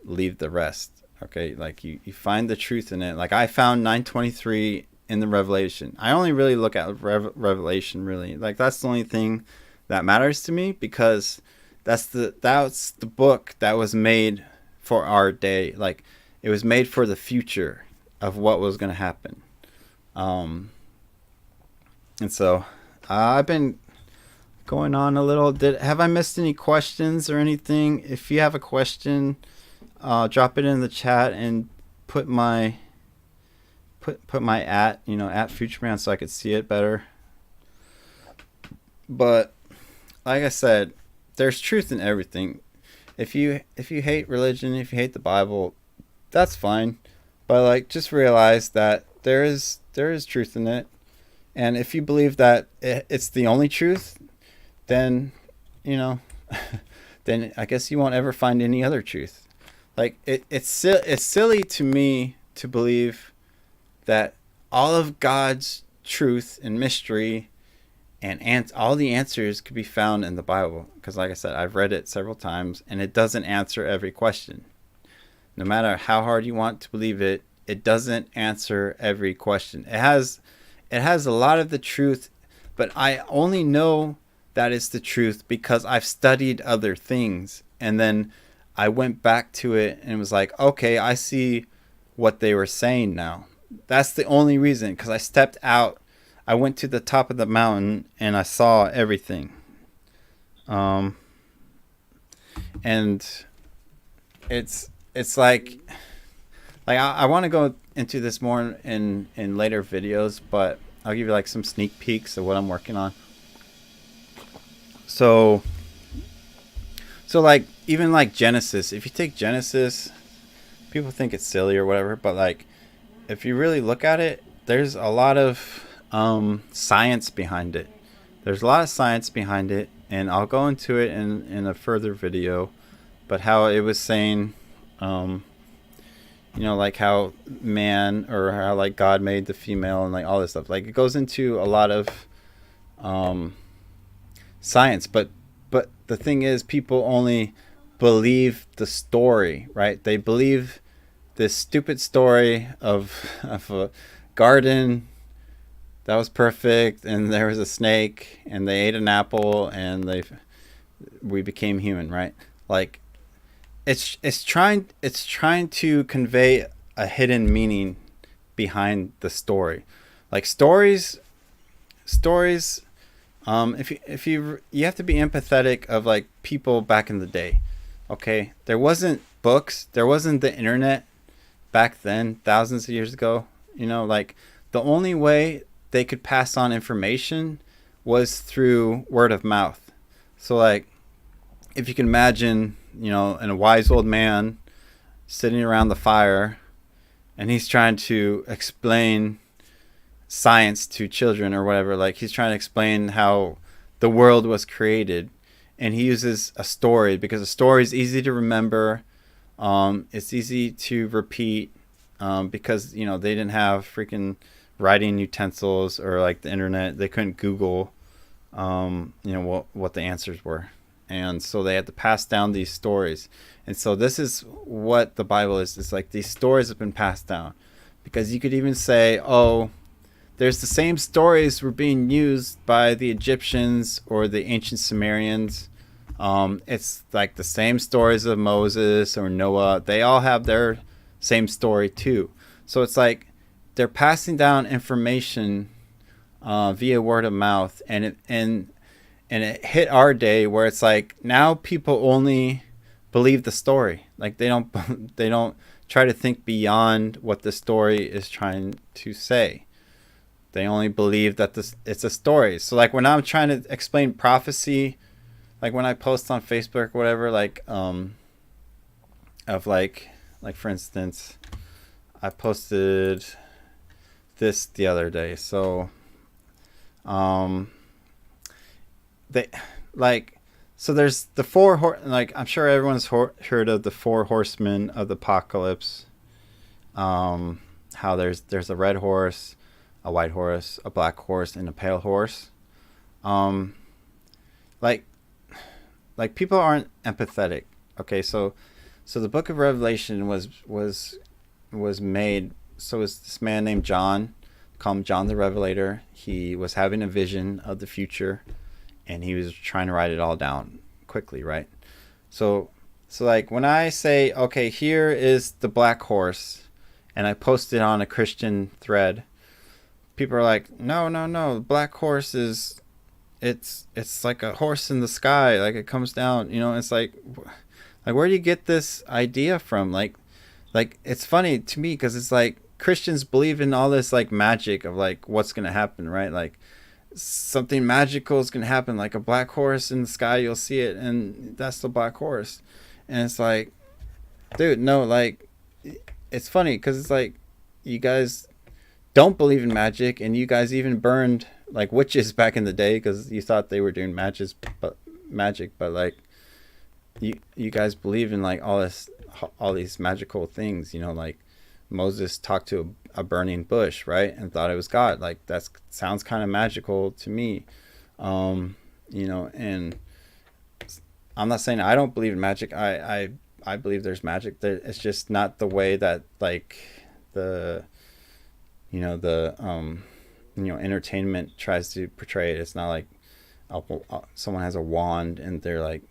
A: leave the rest. Okay, like you find the truth in it. Like I found 923 in the Revelation. I only really look at Revelation, really. Like that's the only thing that matters to me, because that's the book that was made for our day. Like it was made for the future of what was going to happen. And so I've been going on a little. Have I missed any questions or anything? If you have a question, drop it in the chat and put my at @FutureMan so I could see it better. But like I said, there's truth in everything. If you hate religion, if you hate the Bible, that's fine. But like, just realize that there is truth in it. And if you believe that it's the only truth, then then I guess you won't ever find any other truth. Like it's silly to me to believe that all of God's truth and mystery and all the answers could be found in the Bible. Because like I said, I've read it several times, and it doesn't answer every question. No matter how hard you want to believe it, it doesn't answer every question. It has a lot of the truth, but I only know that it's the truth because I've studied other things, and then I went back to it and was like, okay, I see what they were saying now. That's the only reason, because I stepped out. I went to the top of the mountain and I saw everything. And it's like I want to go into this more in later videos, but I'll give you like some sneak peeks of what I'm working on. So like, even like Genesis, if you take Genesis, people think it's silly or whatever, but like, if you really look at it, there's a lot of science behind it. There's a lot of science behind it, and I'll go into it in a further video. But how it was saying, like how man, or how like God made the female and like all this stuff. Like it goes into a lot of science, but the thing is, people only believe the story, right? They believe this stupid story of a garden that was perfect, and there was a snake, and they ate an apple, and we became human, right? Like it's trying to convey a hidden meaning behind the story. Like stories if you have to be empathetic of like people back in the day. Okay, there wasn't books, there wasn't the internet back then, thousands of years ago. Like the only way they could pass on information was through word of mouth. So like, if you can imagine, and a wise old man sitting around the fire, and he's trying to explain science to children or whatever. Like he's trying to explain how the world was created, and he uses a story because a story is easy to remember. It's easy to repeat because they didn't have freaking writing utensils or like the internet. They couldn't Google what the answers were, and so they had to pass down these stories. And so this is what the Bible is. It's like these stories have been passed down, because you could even say, there's the same stories were being used by the Egyptians or the ancient Sumerians. It's like the same stories of Moses or Noah. They all have their same story too. So it's like they're passing down information via word of mouth, and it hit our day where it's like now people only believe the story. Like they don't try to think beyond what the story is trying to say. They only believe that it's a story. So like when I'm trying to explain prophecy, like when I post on Facebook or whatever, like of like for instance, I posted this the other day. So so there's the like I'm sure everyone's heard of the 4 horsemen of the apocalypse. How there's a red horse, a white horse, a black horse, and a pale horse. Um, like people aren't empathetic. Okay, so the Book of Revelation was made. So it's this man named John, call him John the Revelator. He was having a vision of the future, and he was trying to write it all down quickly, right? So like when I say, okay, here is the black horse, and I post it on a Christian thread, people are like, no, the black horse is, it's like a horse in the sky, like it comes down, it's like where do you get this idea from? Like it's funny to me because it's like Christians believe in all this like magic of like what's gonna happen, right? Like something magical is gonna happen, like a black horse in the sky, you'll see it, and that's the black horse. And it's like, dude, no, like it's funny because it's like you guys don't believe in magic, and you guys even burned like witches back in the day because you thought they were doing magic, but like you guys believe in like all these magical things, like Moses talked to a burning bush, right, and thought it was God. Like that sounds kind of magical to me, and I'm not saying I don't believe in magic. I believe there's magic. It's just not the way that like the entertainment tries to portray it. It's not like someone has a wand and they're like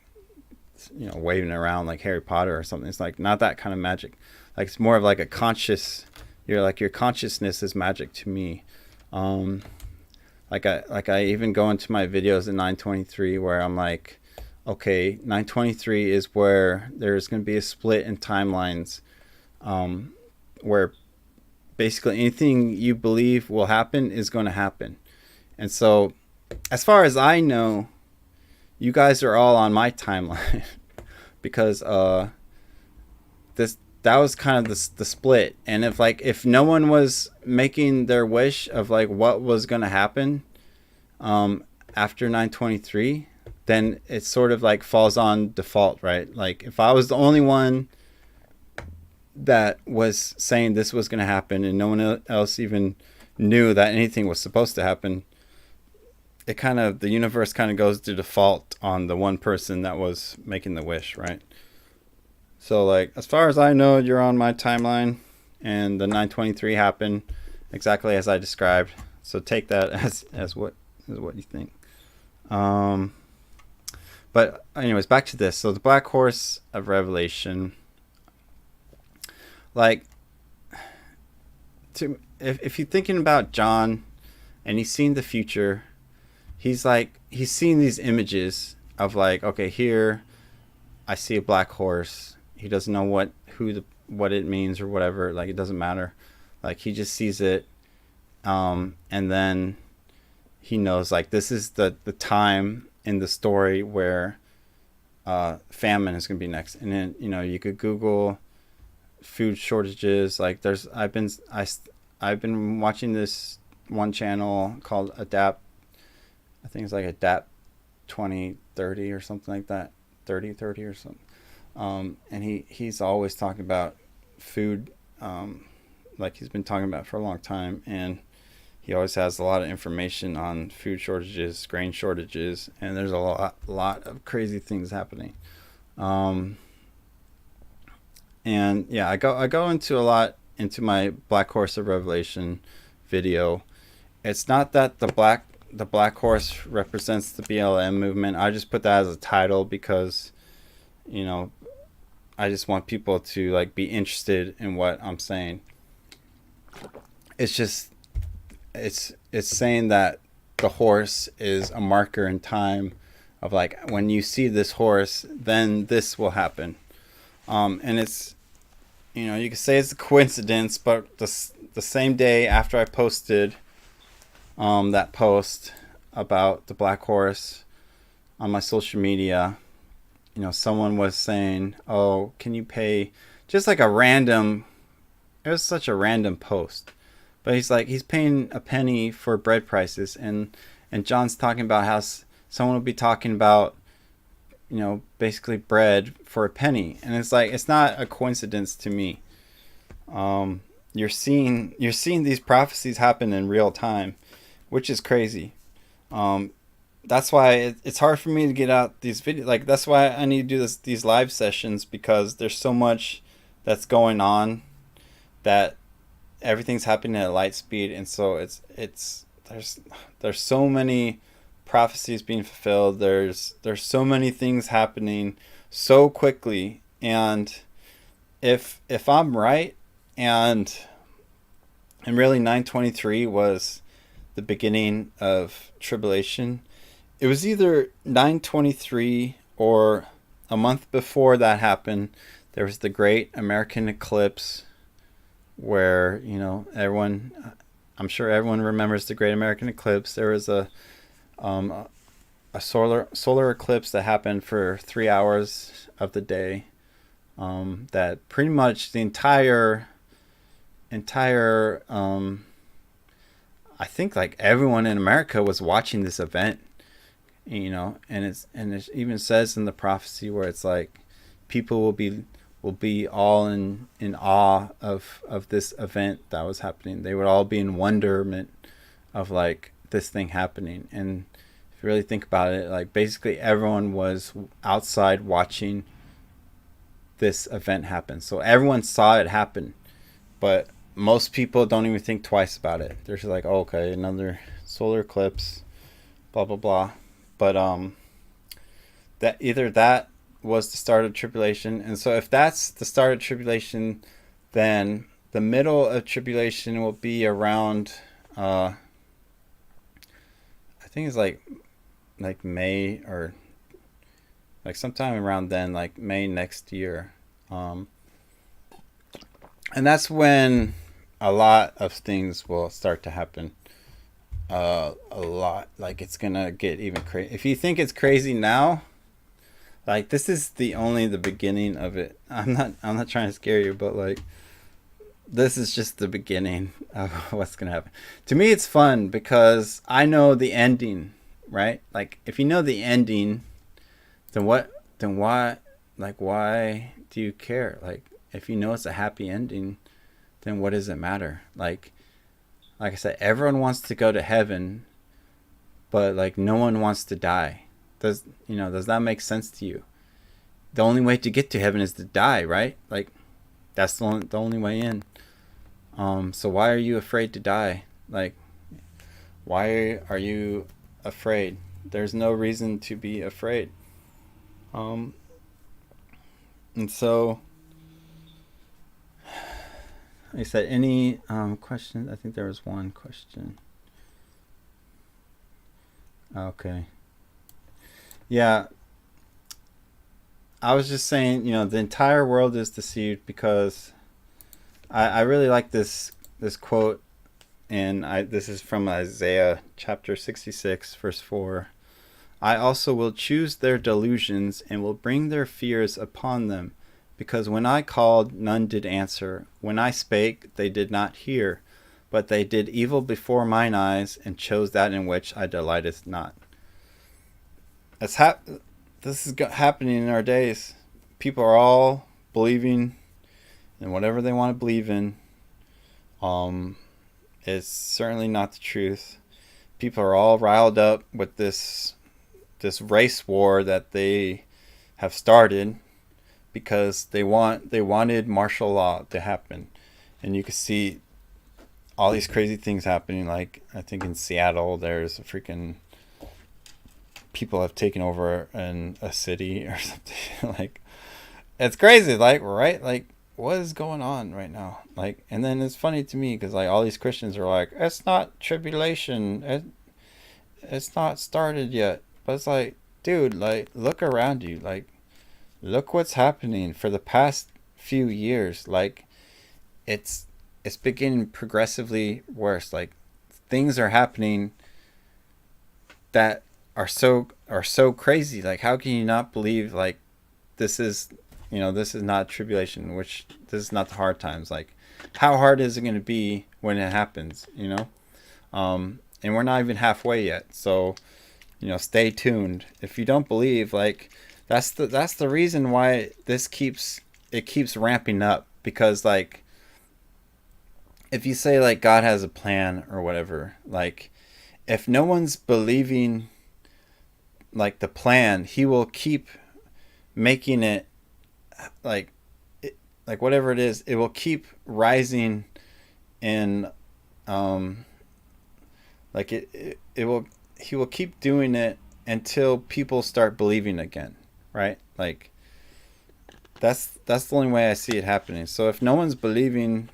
A: waving around like Harry Potter or something. It's like not that kind of magic. Like it's more of like a conscious, your consciousness is magic to me. Like I even go into my videos in 923 where I'm like, okay, 923 is where there's going to be a split in timelines, where basically anything you believe will happen is going to happen. And so as far as I know, you guys are all on my timeline because that was kind of the split. And if no one was making their wish of like what was going to happen after 923, then it sort of like falls on default, right? Like if I was the only one that was saying this was going to happen and no one else even knew that anything was supposed to happen, the universe kind of goes to default on the one person that was making the wish, right? So like as far as I know, you're on my timeline, and the 923 happened exactly as I described. So take that as what you think. But anyways, back to this. So the black horse of Revelation, like, if you're thinking about John and he's seen the future, he's seen these images of like, okay, here I see a black horse. He doesn't know what it means or whatever. Like it doesn't matter. Like he just sees it, and then he knows like this is the time in the story where famine is going to be next. And then you could Google food shortages. Like I've been watching this one channel called Adapt. I think it's like Adapt 2030 or something like that, 30 or something. And he's always talking about food, like he's been talking about for a long time, and he always has a lot of information on food shortages, grain shortages, and there's a lot of crazy things happening. And yeah, I go into a lot into my Black Horse of Revelation video. It's not that the black horse represents the BLM movement. I just put that as a title because, I just want people to like be interested in what I'm saying. It's just, it's saying that the horse is a marker in time of like, when you see this horse, then this will happen. And it's, you could say it's a coincidence, but the same day after I posted that post about the black horse on my social media, someone was saying, oh, can you pay, just like it was such a random post, but he's paying a penny for bread prices, and John's talking about how someone will be talking about, basically bread for a penny. And it's like, it's not a coincidence to me. You're seeing these prophecies happen in real time, which is crazy. that's why it's hard for me to get out these videos. Like, that's why I need to do these live sessions, because there's so much that's going on, that everything's happening at light speed. And so it's there's so many prophecies being fulfilled. There's so many things happening so quickly. And if I'm right, and really 923 was the beginning of tribulation, it was either 923 or a month before that happened. There was the Great American Eclipse, where, I'm sure everyone remembers the Great American Eclipse. There was a solar eclipse that happened for 3 hours of the day, that pretty much the entire I think like everyone in America was watching this event, and it even says in the prophecy where it's like people will be all in awe of this event that was happening. They would all be in wonderment of like this thing happening. And if you really think about it, like basically everyone was outside watching this event happen. So everyone saw it happen, but most people don't even think twice about it. They're just like, oh, okay, another solar eclipse, blah blah blah. But that was the start of tribulation. And so if that's the start of tribulation, then the middle of tribulation will be around I think it's like May, or like sometime around then, like May next year. And that's when a lot of things will start to happen. A lot. Like, it's gonna get even crazy. If you think it's crazy now, like, this is only the beginning of it. I'm not trying to scare you, but like, this is just the beginning of what's gonna happen. To me, it's fun because I know the ending, right? Like, if you know the ending, then why do you care? Like, if you know it's a happy ending, then what does it matter? Like I said, everyone wants to go to heaven, but like no one wants to die. Does that make sense to you? The only way to get to heaven is to die, right? Like, that's the only way in. So why are you afraid to die? Like, why are you afraid? There's no reason to be afraid. And so, like I said, any questions? I think there was one question. Okay. Yeah. I was just saying, the entire world is deceived, because I really like this quote, and this is from Isaiah chapter 66, verse 4. I also will choose their delusions and will bring their fears upon them, because when I called, none did answer. When I spake, they did not hear. But they did evil before mine eyes, and chose that in which I delighteth not. This is happening in our days. People are all believing in whatever they want to believe in. It's certainly not the truth. People are all riled up with this race war that they have started, because they wanted martial law to happen. And you can see all these crazy things happening. Like, I think in Seattle, there's a freaking people have taken over in a city or something. Like, it's crazy. Like, right? Like, what is going on right now? Like, and then it's funny to me because like all these Christians are like, it's not tribulation. It's not started yet. But it's like, dude, like, look around you. Like, look what's happening for the past few years. Like, it's beginning progressively worse. Like, things are happening that are so crazy. Like, how can you not believe like this is not tribulation, which this is not the hard times? Like, how hard is it going to be when it happens? And we're not even halfway yet. So, stay tuned. If you don't believe, like, that's the reason why this keeps ramping up, because like, if you say like God has a plan or whatever, like, if no one's believing like the plan, he will keep making it like like whatever it is, it will keep rising in like it will, he will keep doing it until people start believing again, right? Like that's the only way I see it happening. So if no one's believing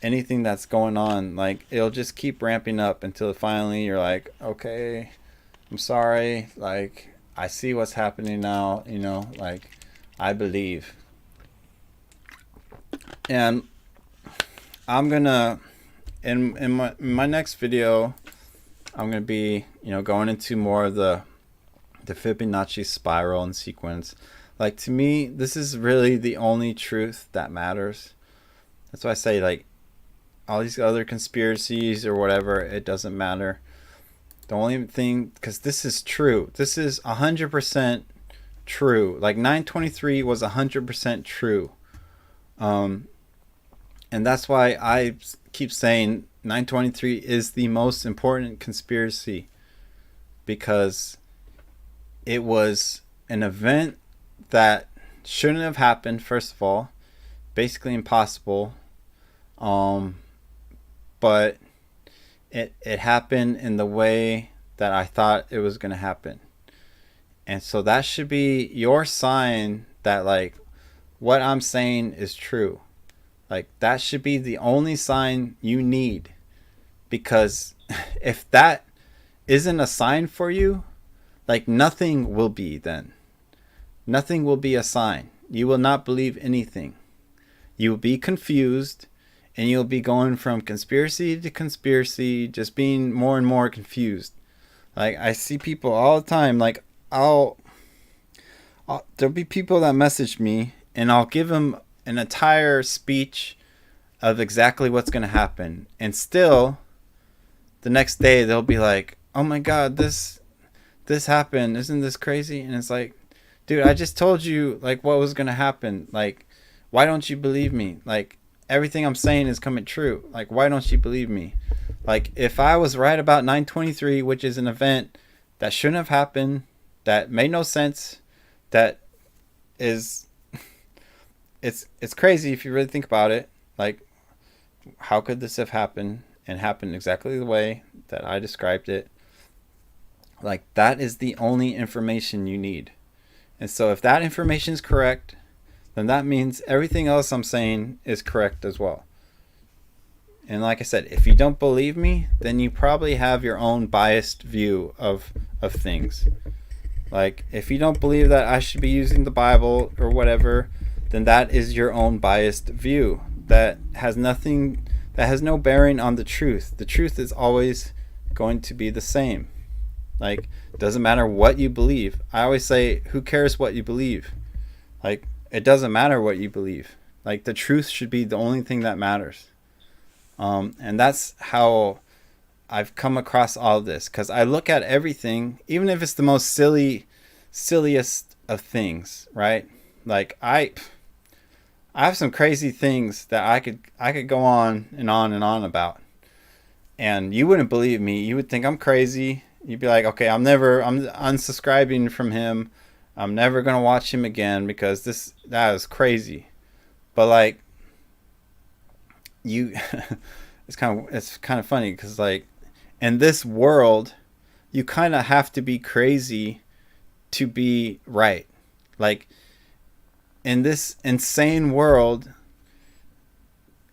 A: anything that's going on, like it'll just keep ramping up until finally you're like, okay, I'm sorry, like I see what's happening now, you know, like I believe. And I'm gonna in my next video, I'm gonna be, you know, going into more of the Fibonacci spiral and sequence. Like to me, this is really the only truth that matters. That's why I say, like, all these other conspiracies or whatever, it doesn't matter. The only thing, because this is true. This is 100% true. Like 923 was 100% true. And that's why I keep saying 923 is the most important conspiracy, because it was an event that shouldn't have happened, first of all, basically impossible. But it happened in the way that I thought it was going to happen. And so that should be your sign that, like, what I'm saying is true. Like, that should be the only sign you need. Because if that isn't a sign for you, like, nothing will be then. Nothing will be a sign. You will not believe anything. You will be confused, and you'll be going from conspiracy to conspiracy, just being more and more confused. Like, I see people all the time, like, there'll be people that message me, and I'll give them an entire speech of exactly what's going to happen. And still, the next day, they'll be like, oh my God, this happened. Isn't this crazy? And it's like, dude, I just told you, like, what was going to happen. Like, why don't you believe me? Like, everything I'm saying is coming true. Like, why don't you believe me? Like, if I was right about 923, which is an event that shouldn't have happened, that made no sense, that is, it's crazy if you really think about it. Like, how could this have happened and happened exactly the way that I described it? Like, that is the only information you need. And so if that information is correct, then that means everything else I'm saying is correct as well. And like I said, if you don't believe me, then you probably have your own biased view of things. Like, if you don't believe that I should be using the Bible or whatever, then that is your own biased view. That has no bearing on the truth. The truth is always going to be the same. Like, it doesn't matter what you believe. I always say, who cares what you believe? Like, it doesn't matter what you believe. Like, the truth should be the only thing that matters. And that's how I've come across all of this. Because I look at everything, even if it's the most silliest of things, right? Like, I have some crazy things that I could go on and on and on about. And you wouldn't believe me. You would think I'm crazy. You'd be like, okay, I'm unsubscribing from him. I'm never going to watch him again because that is crazy. But like, it's kind of funny because, like, in this world, you kind of have to be crazy to be right. Like, in this insane world,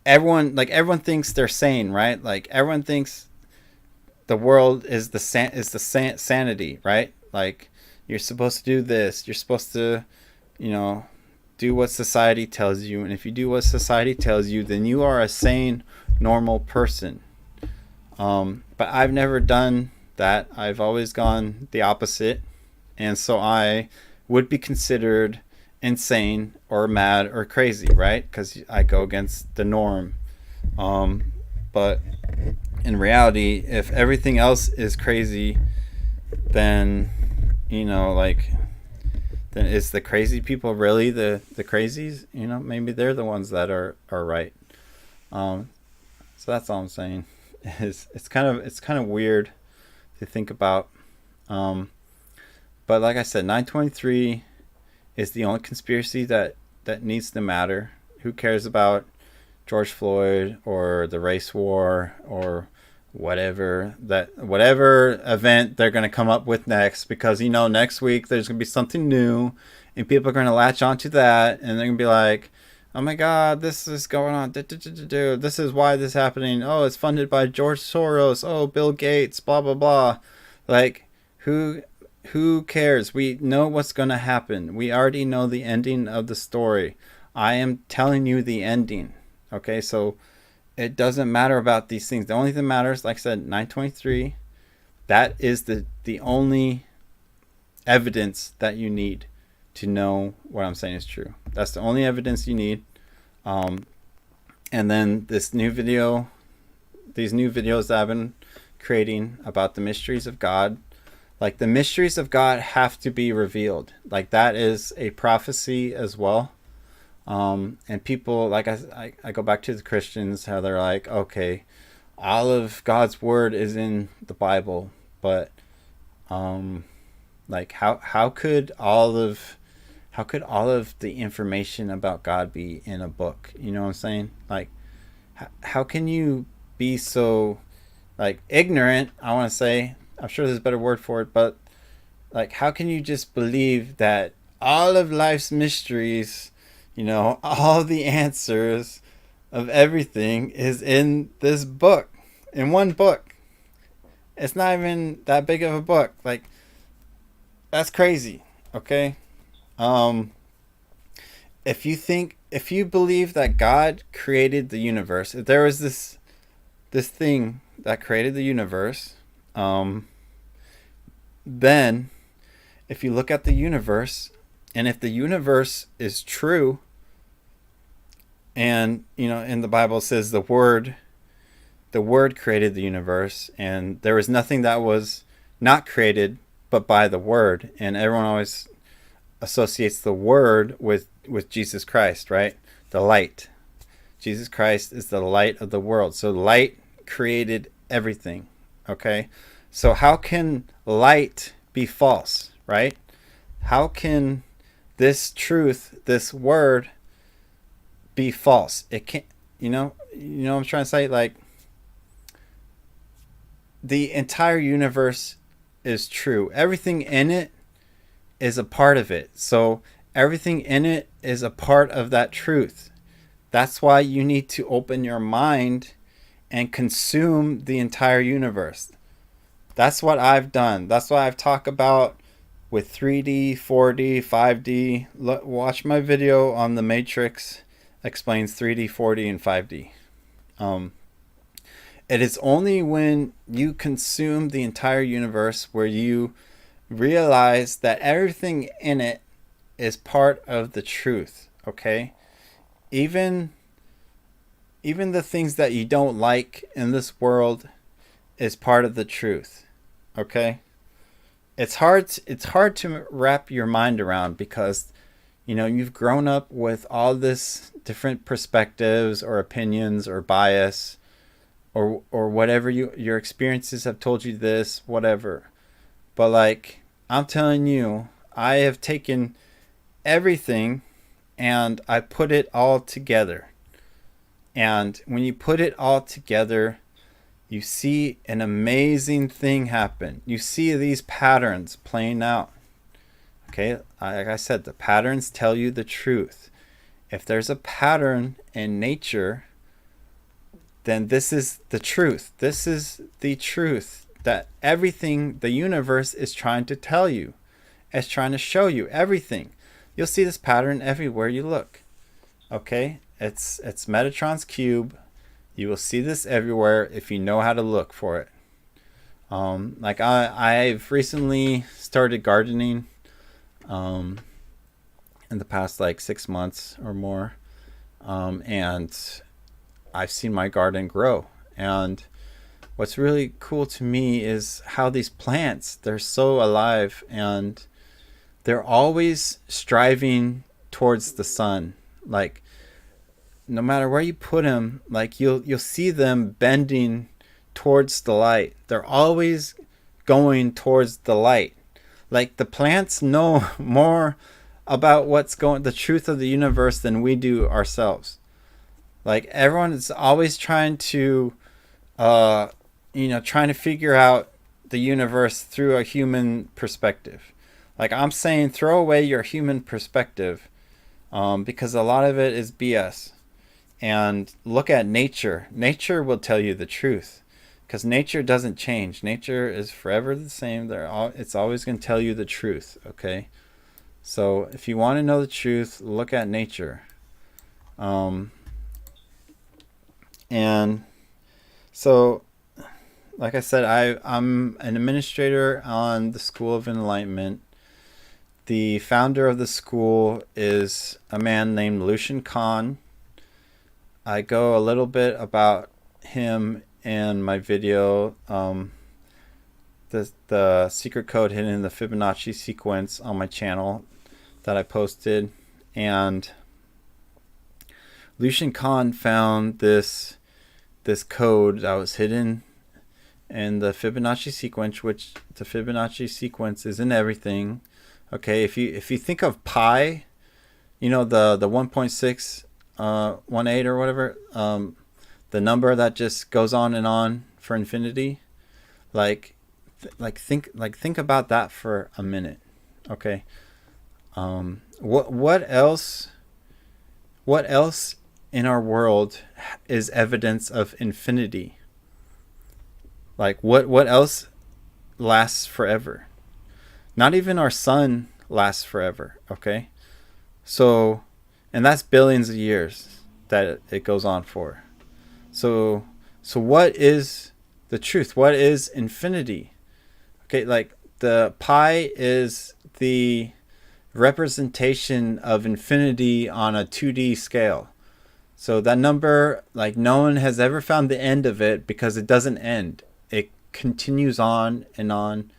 A: everyone thinks they're sane, right? Like, everyone thinks the world is the sanity, right? Like, you're supposed to do this. You're supposed to, you know, do what society tells you. And if you do what society tells you, then you are a sane, normal person. But I've never done that. I've always gone the opposite. And so I would be considered insane or mad or crazy, right? Because I go against the norm. But in reality, if everything else is crazy, then, you know, like, then is the crazy people really the crazies? You know, maybe they're the ones that are right. So that's all I'm saying. It's kind of weird to think about. But like I said, 923 is the only conspiracy that needs to matter. Who cares about George Floyd or the race war or whatever event they're going to come up with next? Because next week there's going to be something new and people are going to latch onto that and they're going to be like, oh my god, this is going on, this is why this is happening, oh, it's funded by George Soros, oh, Bill Gates, blah blah blah. Like, who cares? We know what's going to happen. We already know the ending of the story. I am telling you the ending. Okay, so it doesn't matter about these things. The only thing that matters, like I said, 923, that is the only evidence that you need to know what I'm saying is true. That's the only evidence you need. And then these new videos that I've been creating about the mysteries of God, like the mysteries of God have to be revealed. Like that is a prophecy as well. And people, like I go back to the Christians, how they're like, okay, all of God's word is in the Bible, but like how could all of the information about God be in a book? You know what I'm saying? Like, how can you be so like ignorant? I want to say, I'm sure there's a better word for it, but like, how can you just believe that all of life's mysteries, all the answers of everything is in this book, in one book? It's not even that big of a book. Like, that's crazy. Okay. If you believe that God created the universe, if there was this thing that created the universe, then if you look at the universe, and if the universe is true, and in the Bible it says the word created the universe, and there was nothing that was not created but by the word, and everyone always associates the word with Jesus Christ, right? The light. Jesus Christ is the light of the world. So light created everything. Okay? So how can light be false, right? How can this truth, this word, be false? It can't, what I'm trying to say? Like, the entire universe is true. Everything in it is a part of it. So everything in it is a part of that truth. That's why you need to open your mind and consume the entire universe. That's what I've done. That's why I've talked about with 3D, 4D, 5D. Watch my video on The Matrix explains 3D, 4D, and 5D. It is only when you consume the entire universe where you realize that everything in it is part of the truth. Okay? Even the things that you don't like in this world is part of the truth. Okay? It's hard to wrap your mind around because you've grown up with all this different perspectives or opinions or bias or whatever your experiences have told you this, whatever. But like, I'm telling you, I have taken everything and I put it all together. And when you put it all together, you see an amazing thing happen. You see these patterns playing out. Okay, like I said, the patterns tell you the truth. If there's a pattern in nature, then this is the truth. This is the truth that everything, the universe is trying to tell you. It's trying to show you everything. You'll see this pattern everywhere you look. Okay, it's Metatron's cube. You will see this everywhere if you know how to look for it. Like I've recently started gardening in the past like 6 months or more, and I've seen my garden grow. And what's really cool to me is how these plants, they're so alive and they're always striving towards the sun. Like, no matter where you put them, like you'll see them bending towards the light. They're always going towards the light. Like the plants know more about the truth of the universe than we do ourselves. Like everyone is always trying to, trying to figure out the universe through a human perspective. Like I'm saying, throw away your human perspective, because a lot of it is BS. And look at nature. Nature will tell you the truth, because nature doesn't change. Nature is forever the same. It's always going to tell you the truth. Okay, so if you want to know the truth, look at nature. And so, like I said, I'm an administrator on the School of Enlightenment. The founder of the school is a man named Lucian Khan. I go a little bit about him in my video, the secret code hidden in the Fibonacci sequence on my channel that I posted. And Lucian Khan found this code that was hidden in the Fibonacci sequence, which the Fibonacci sequence is in everything. Okay, if you think of pi, the 1.618 or whatever, the number that just goes on and on for infinity, think about that for a minute. Okay, what else in our world is evidence of infinity? Like what else lasts forever? Not even our sun lasts forever. Okay, so, and that's billions of years that it goes on for. So what is the truth? What is infinity? Okay, like the pi is the representation of infinity on a 2D scale. So that number, like no one has ever found the end of it, because it doesn't end. It continues on and on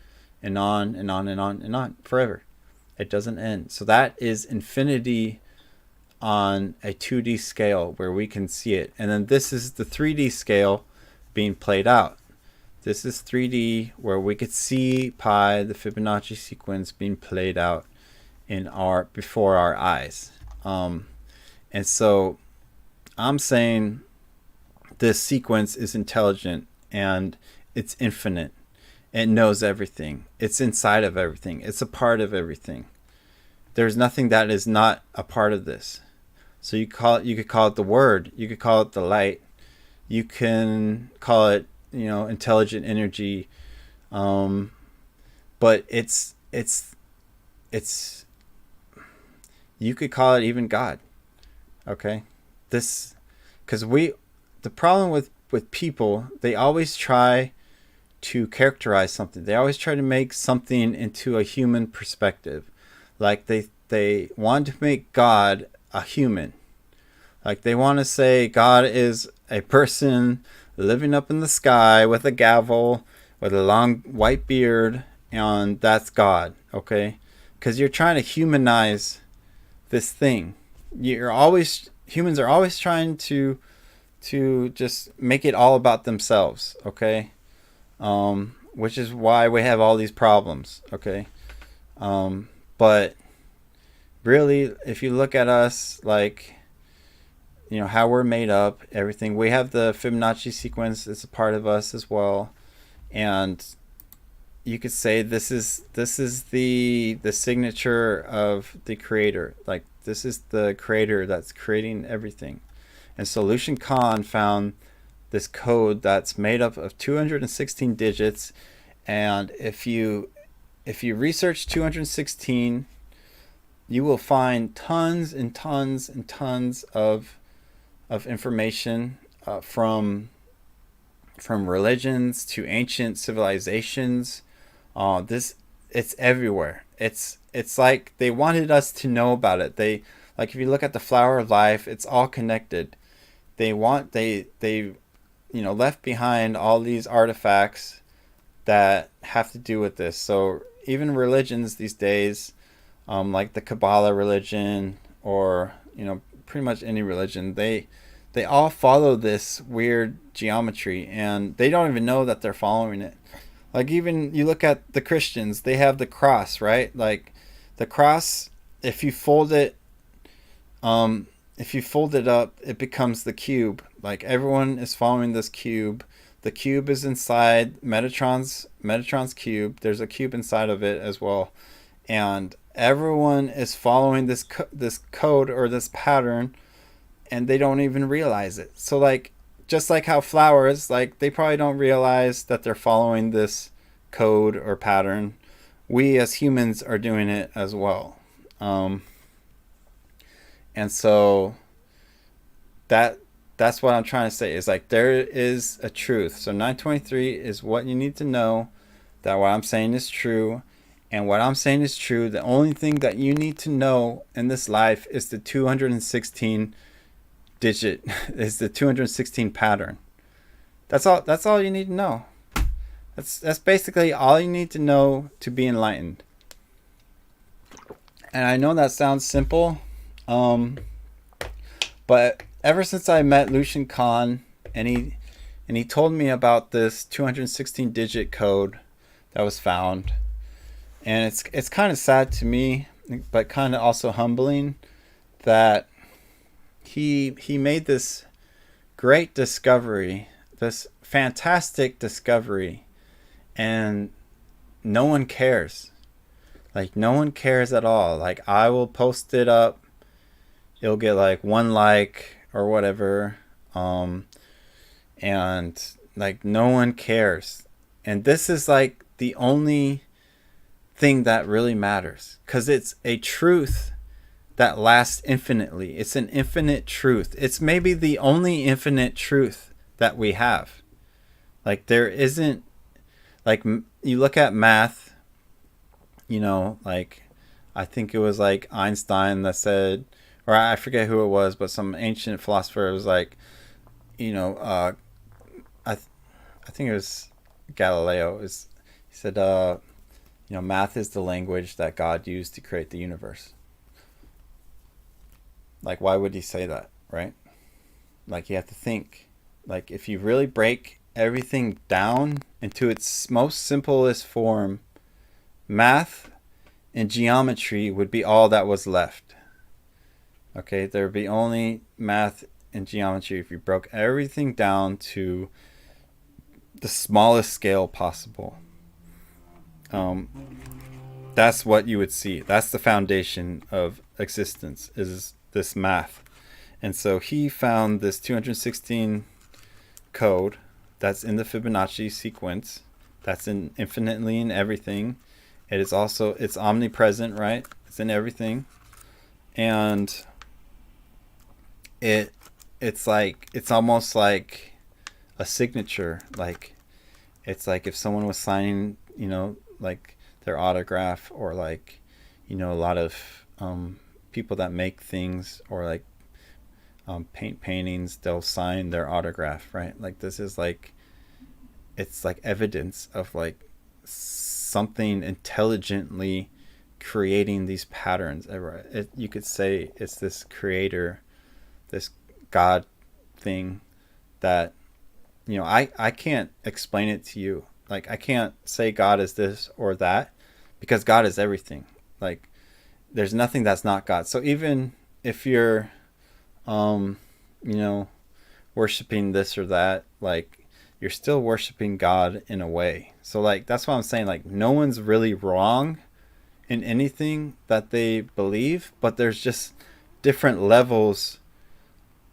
A: and on and on and on and on forever. It doesn't end. So that is infinity on a 2D scale where we can see it. And then this is the 3D scale being played out. This is 3D where we could see pi, the Fibonacci sequence, being played out before our eyes. And so I'm saying this sequence is intelligent and it's infinite. It knows everything. It's inside of everything. It's a part of everything. There's nothing that is not a part of this. So you could call it the word. You could call it the light. You can call it, intelligent energy. But it's you could call it even God. Okay, because the problem with people, they always try to characterize something. They always try to make something into a human perspective. Like they want to make God a human. Like they want to say God is a person living up in the sky with a gavel, with a long white beard, and that's God. Okay, because you're trying to humanize this thing. Humans are always trying to just make it all about themselves. Okay, which is why we have all these problems. Okay, but really, if you look at us, like, how we're made up, everything, we have the Fibonacci sequence. It's a part of us as well. And you could say this is the signature of the creator. Like this is the creator that's creating everything. And so Lucian Khan found this code that's made up of 216 digits. And if you research 216, you will find tons and tons and tons of information, from religions to ancient civilizations. It's everywhere. It's like they wanted us to know about it. Like if you look at the flower of life, it's all connected. They left behind all these artifacts that have to do with this. So even religions these days, like the Kabbalah religion, or pretty much any religion, they all follow this weird geometry, and they don't even know that they're following it. Like even you look at the Christians, they have the cross, right? Like the cross, if you fold it, if you fold it up, it becomes the cube. Like everyone is following this cube. The cube is inside Metatron's cube. There's a cube inside of it as well, and everyone is following this code or this pattern, and they don't even realize it. So like, just like how flowers, like they probably don't realize that they're following this code or pattern. We as humans are doing it as well. And so that's what I'm trying to say, is like there is a truth. So 923 is what you need to know, that what I'm saying is true. And what I'm saying is true. The only thing that you need to know in this life is the 216 digit, is the 216 pattern. That's all you need to know. That's basically all you need to know to be enlightened. And I know that sounds simple, but ever since I met Lucian Khan, and he told me about this 216 digit code that was found, and it's kind of sad to me, but kind of also humbling, that he made this great discovery, this fantastic discovery, and no one cares. Like no one cares at all. Like I will post it up, it'll get like 1 like or whatever, and like no one cares. And this is like the only thing that really matters, because it's a truth that lasts infinitely. It's an infinite truth. It's maybe the only infinite truth that we have. Like there isn't, like you look at math, you know, like I think it was like Einstein that said, or I forget who it was, but some ancient philosopher was like, you know, I think it was Galileo, he said, you know, math is the language that God used to create the universe. Like, why would he say that, right? Like, you have to think. Like, if you really break everything down into its most simplest form, math and geometry would be all that was left. Okay, there would be only math and geometry if you broke everything down to the smallest scale possible. That's what you would see. That's the foundation of existence, is this math. And so he found this 216 code that's in the Fibonacci sequence, that's infinitely in everything. It is also, it's omnipresent, right? It's in everything. And it's like, it's almost like a signature. Like, it's like if someone was signing, you know, like their autograph, or like, you know, a lot of people that make things, or like paint paintings, they'll sign their autograph, right? Like this is like, it's like evidence of like something intelligently creating these patterns. You could say it's this creator, this God thing that, you know, I can't explain it to you. Like I can't say God is this or that, because God is everything. Like there's nothing that's not God. So even if you're you know, worshiping this or that, like you're still worshiping God in a way. So like that's what I'm saying, like no one's really wrong in anything that they believe, but there's just different levels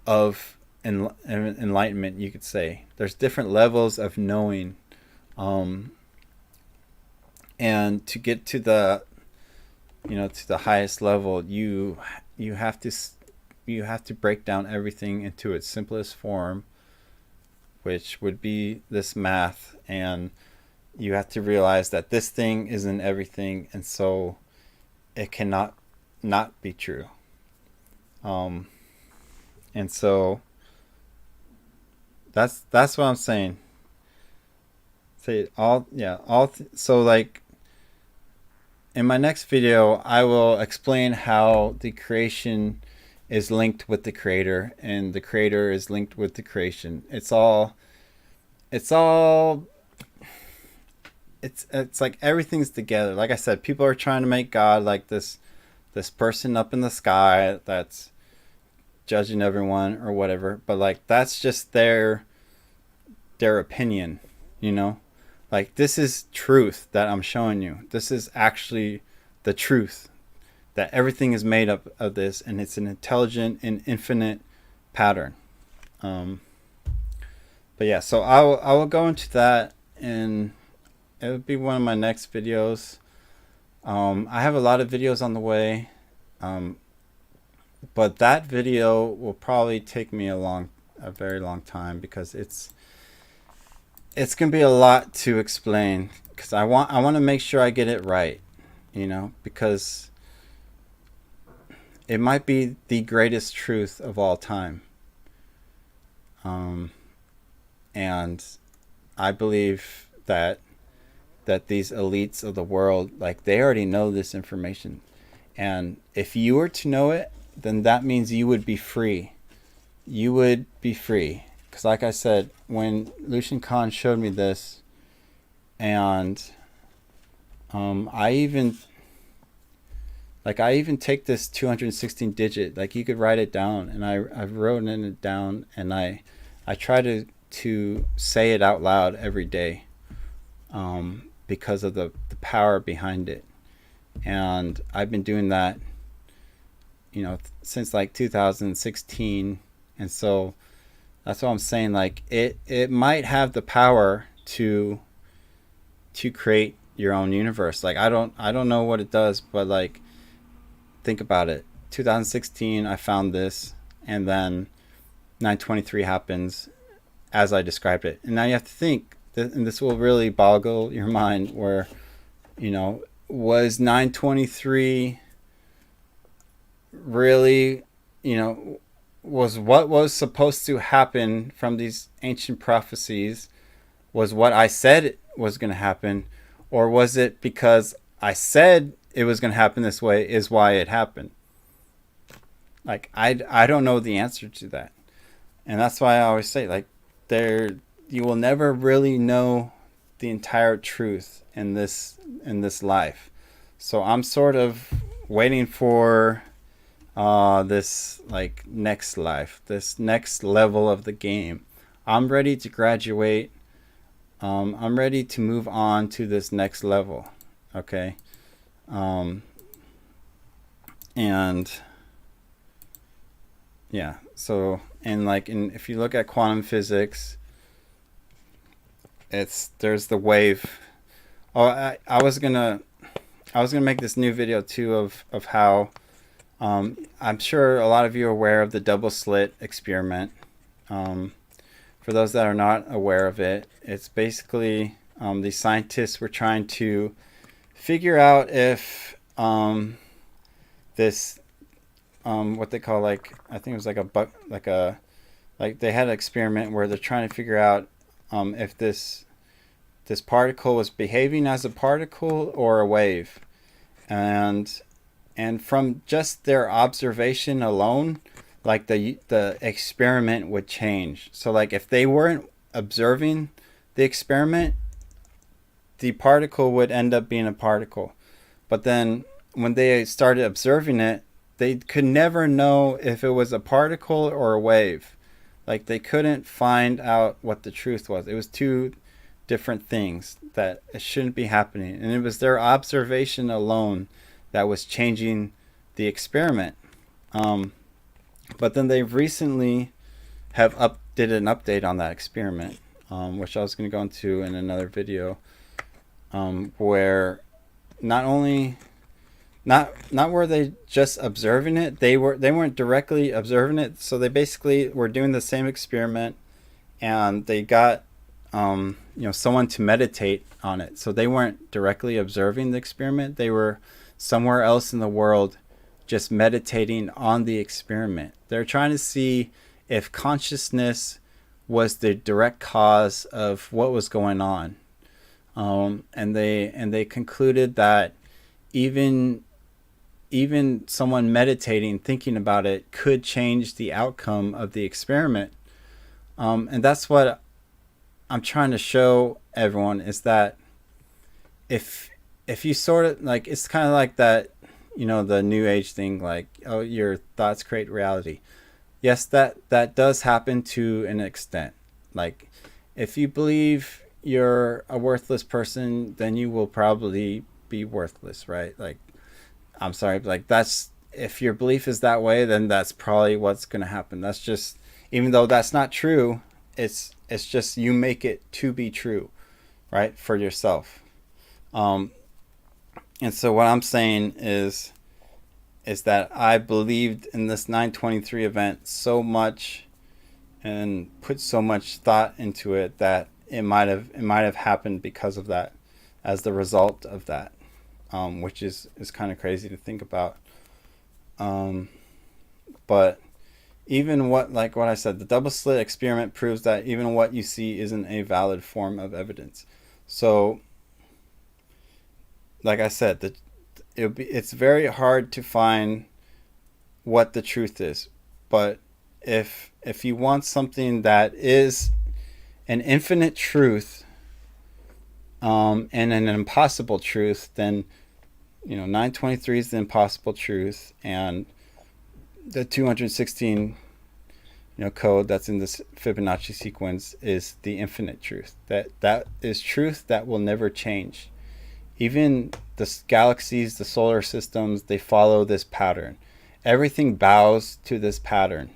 A: of enlightenment, you could say. There's different levels of knowing, and to get to the, you know, to the highest level, you have to break down everything into its simplest form, which would be this math, and you have to realize that this thing isn't everything, and so it cannot not be true. And so that's what I'm saying. Say all, yeah, so like in my next video, I will explain how the creation is linked with the creator, and the creator is linked with the creation. It's all it's like everything's together. Like I said, people are trying to make God like this person up in the sky that's judging everyone or whatever, but like that's just their opinion, you know? Like, this is truth that I'm showing you. This is actually the truth, that everything is made up of this, and it's an intelligent and infinite pattern. But yeah, so I will go into that, and it would be one of my next videos. I have a lot of videos on the way, but that video will probably take me a very long time, because it's gonna be a lot to explain, because I want to make sure I get it right, you know, because it might be the greatest truth of all time. And I believe that these elites of the world, like, they already know this information. And if you were to know it, then that means you would be free. You would be free. Because like I said, when Lucian Khan showed me this, and I even take this 216 digit, like, you could write it down, and I've written it down, and I try to say it out loud every day, because of the power behind it. And I've been doing that, you know, since like 2016. And so that's what I'm saying. Like, it might have the power to create your own universe. Like, I don't know what it does, but like, think about it. 2016, I found this, and then 923 happens as I described it. And now you have to think, and this will really boggle your mind, where, you know, was 923 really, you know, was what was supposed to happen from these ancient prophecies, was what I said was going to happen, or was it because I said it was going to happen this way is why it happened? Like, I don't know the answer to that. And that's why I always say, like, you will never really know the entire truth in this life. So I'm sort of waiting for this, like, next life, this next level of the game. I'm ready to graduate. I'm ready to move on to this next level. Okay. And yeah, so, and like, if you look at quantum physics, there's the wave. Oh, I was gonna make this new video too of how, I'm sure a lot of you are aware of the double slit experiment. For those that are not aware of it, it's basically, these scientists were trying to figure out if this, what they call, like, I think it was like they had an experiment where they're trying to figure out if this particle was behaving as a particle or a wave. And from just their observation alone, like, the experiment would change. So like, if they weren't observing the experiment, the particle would end up being a particle. But then when they started observing it, they could never know if it was a particle or a wave. Like, they couldn't find out what the truth was. It was two different things that it shouldn't be happening. And it was their observation alone that was changing the experiment. But then they recently did an update on that experiment, which I was going to go into in another video, where not were they just observing it, they weren't directly observing it. So they basically were doing the same experiment, and they got you know, someone to meditate on it. So they weren't directly observing the experiment. They were somewhere else in the world just meditating on the experiment. They're trying to see if consciousness was the direct cause of what was going on. And they concluded that even someone meditating, thinking about it, could change the outcome of the experiment. And that's what I'm trying to show everyone, is that if you sort of like, it's kind of like that, the new age thing, like, oh, your thoughts create reality. Yes, that does happen to an extent. Like, if you believe you're a worthless person, then you will probably be worthless, right? Like, I'm sorry, like, that's, if your belief is that way, then that's probably what's going to happen. That's just, even though that's not true, it's just you make it to be true, right, for yourself. And so what I'm saying is that I believed in this 923 event so much and put so much thought into it that it might have happened because of that, as the result of that, which is kind of crazy to think about. But even what I said, the double slit experiment proves that even what you see isn't a valid form of evidence. So, like I said, it's very hard to find what the truth is. But if you want something that is an infinite truth, and an impossible truth, then 923 is the impossible truth, and the 216 code that's in this Fibonacci sequence is the infinite truth. That is truth that will never change. Even the galaxies, the solar systems, they follow this pattern. Everything bows to this pattern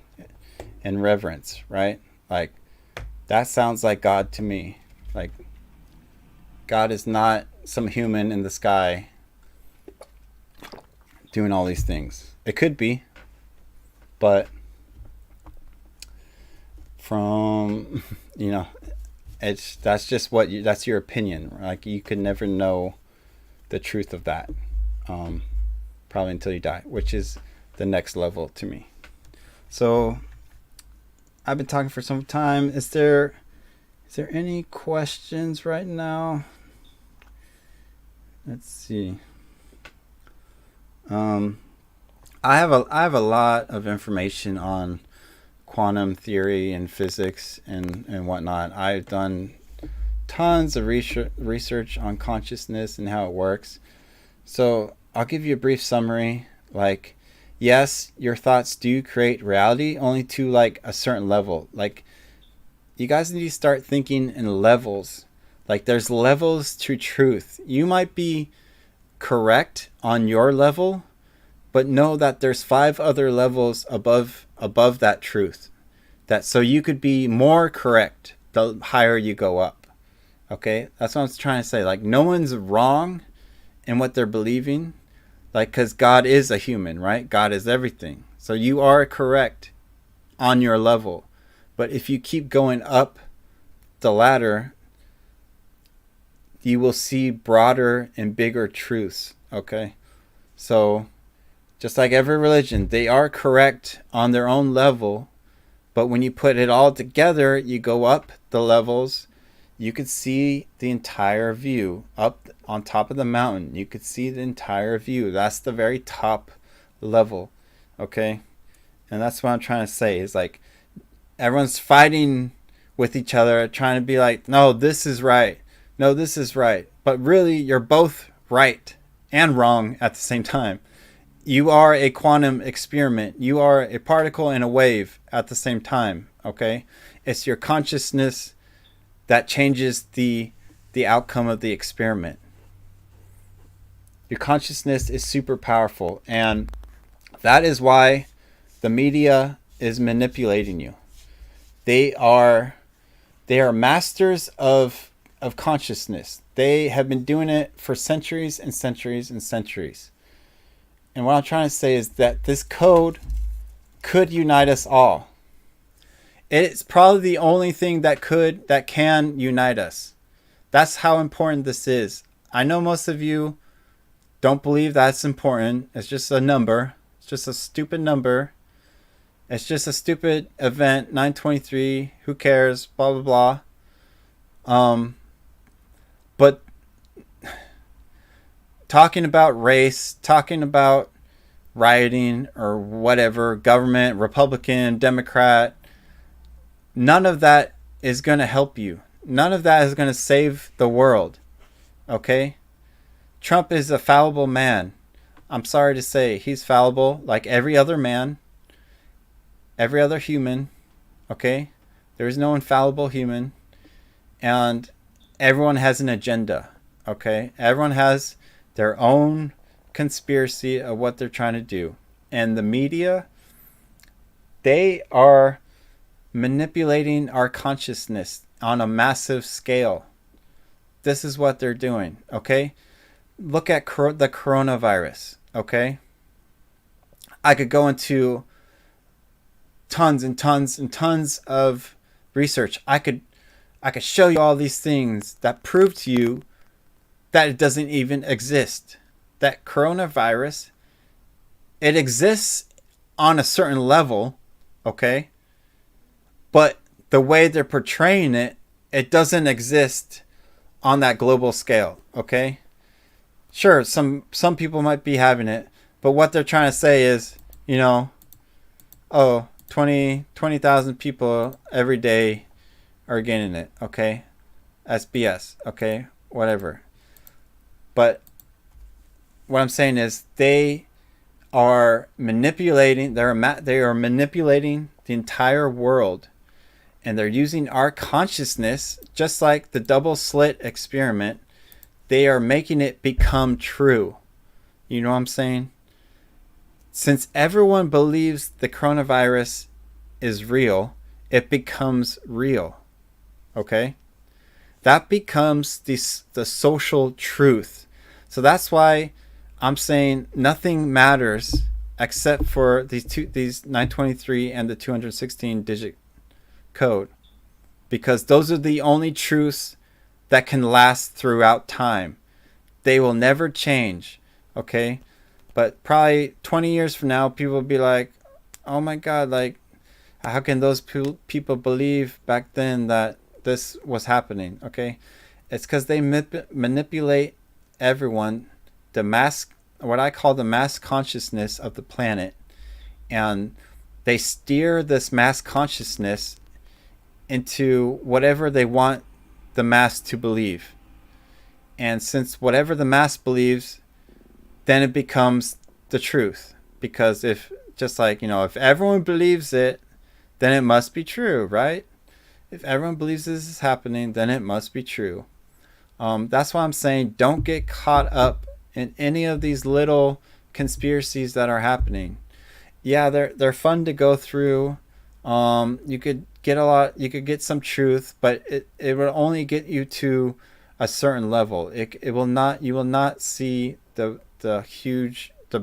A: in reverence, right? Like, that sounds like God to me. Like, God is not some human in the sky doing all these things. It could be, but from, that's just that's your opinion. Like, you could never know the truth of that, probably until you die, which is the next level to me. So I've been talking for some time. Is there any questions right now? Let's see. I have a lot of information on quantum theory and physics and whatnot. I've done tons of research on consciousness and how it works. So I'll give you a brief summary. Like, yes, your thoughts do create reality, only to like a certain level. Like, you guys need to start thinking in levels. Like, there's levels to truth. You might be correct on your level, but know that there's 5 other levels above that truth. That so you could be more correct the higher you go up. Okay, that's what I'm trying to say. Like, no one's wrong in what they're believing, like, because God is a human, right? God is everything. So you are correct on your level. But if you keep going up the ladder, you will see broader and bigger truths. Okay, so just like every religion, they are correct on their own level, but when you put it all together, you go up the levels. You could see the entire view up on top of the mountain. You could see the entire view. That's the very top level. Okay, and that's what I'm trying to say, is like, everyone's fighting with each other, trying to be like, no, this is right, no, this is right, but really you're both right and wrong at the same time. You are a quantum experiment. You are a particle and a wave at the same time. Okay, it's your consciousness that changes the outcome of the experiment. Your consciousness is super powerful, and that is why the media is manipulating you. They are masters of consciousness. They have been doing it for centuries and centuries and centuries. And what I'm trying to say is that this code could unite us all. It's probably the only thing that can unite us. That's how important this is. I know most of you don't believe that's important. It's just a number. It's just a stupid number. It's just a stupid event, 923. Who cares? Blah, blah, blah. But talking about race, talking about rioting or whatever, government, Republican, Democrat, none of that is going to help you. None of that is going to save the world. Okay? Trump is a fallible man. I'm sorry to say, he's fallible like every other man, every other human. Okay? There is no infallible human. And everyone has an agenda. Okay? Everyone has their own conspiracy of what they're trying to do. And the media, they are manipulating our consciousness on a massive scale. This is what they're doing. Okay? Look at the coronavirus. Okay? I could go into tons and tons and tons of research. I could show you all these things that prove to you that it doesn't even exist. That coronavirus, it exists on a certain level, okay? But the way they're portraying it, it doesn't exist on that global scale, okay? Sure, some people might be having it, but what they're trying to say is, you know, oh, 20,000 people every day are getting it, okay? That's BS, okay? Whatever. But what I'm saying is they are manipulating, they are manipulating the entire world, and they're using our consciousness, just like the double slit experiment. They are making it become true. You know what I'm saying? Since everyone believes the coronavirus is real, it becomes real. Okay? That becomes the social truth. So that's why I'm saying nothing matters except for these 923 and the 216 digit code, because those are the only truths that can last throughout time. They will never change. Okay? But probably 20 years from now, people will be like, oh my God, like, how can those people believe back then that this was happening? Okay? It's because they manipulate everyone, the mass, what I call the mass consciousness of the planet. And they steer this mass consciousness into whatever they want the mass to believe. And since whatever the mass believes, then it becomes the truth. Because if, just like, you know, if everyone believes it, then it must be true, right? If everyone believes this is happening, then it must be true. That's why I'm saying don't get caught up in any of these little conspiracies that are happening. Yeah, they're fun to go through. You could get some truth, but it will only get you to a certain level. You will not see the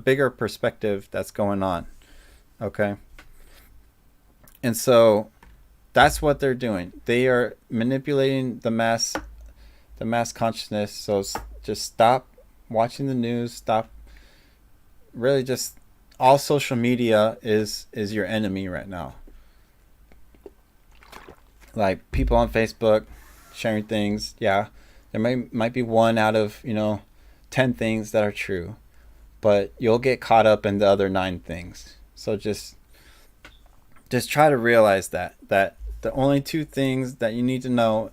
A: bigger perspective that's going on. Okay? And so that's what they're doing. They are manipulating the mass consciousness. So just stop watching the news. Stop. Really, just all social media is your enemy right now. Like people on Facebook sharing things. Yeah, there might be one out of 10 things that are true, but you'll get caught up in the other 9 things. So just try to realize that the only 2 things that you need to know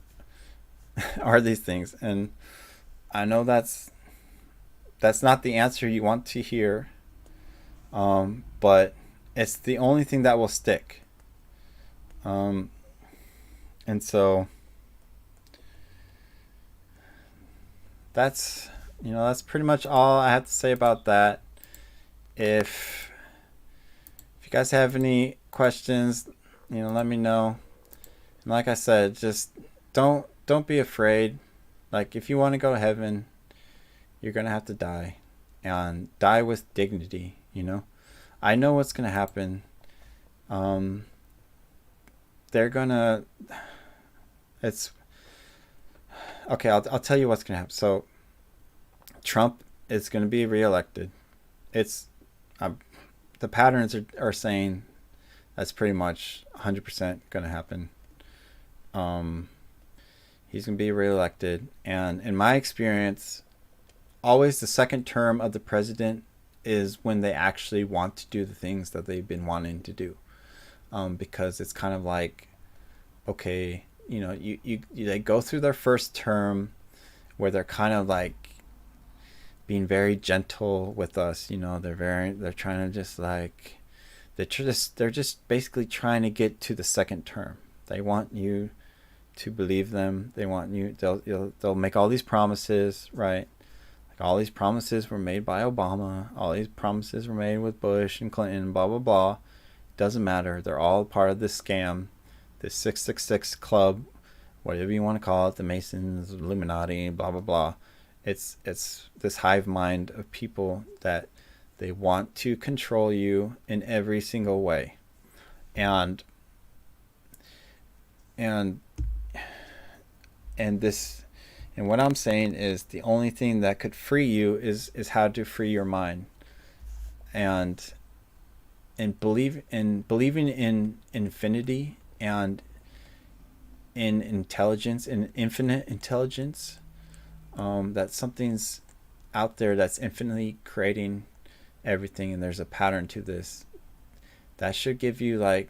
A: are these things. And I know that's not the answer you want to hear, but it's the only thing that will stick. And so that's pretty much all I have to say about that. If you guys have any questions, let me know. And like I said, just don't be afraid. Like, if you want to go to heaven, you're gonna have to die, and die with dignity. I know what's gonna happen. They're gonna. It's okay. I'll tell you what's gonna happen. So, Trump is gonna be reelected. It's the patterns are saying that's pretty much 100% gonna happen. He's gonna be reelected, and in my experience, always the second term of the president is when they actually want to do the things that they've been wanting to do, because it's kind of like, okay, they go through their first term where they're kind of like being very gentle with us. They're trying to just like, they're just basically trying to get to the second term. They want you to believe them. They want you, they'll make all these promises, right? Like all these promises were made by Obama. All these promises were made with Bush and Clinton, blah, blah, blah. Doesn't matter. They're all part of this scam, this 666 club, whatever you want to call it, the Masons, Illuminati, blah, blah, blah. It's this hive mind of people that they want to control you in every single way. And what I'm saying is the only thing that could free you is how to free your mind. And believing in infinity and in intelligence, in infinite intelligence, that something's out there that's infinitely creating everything, and there's a pattern to this. That should give you like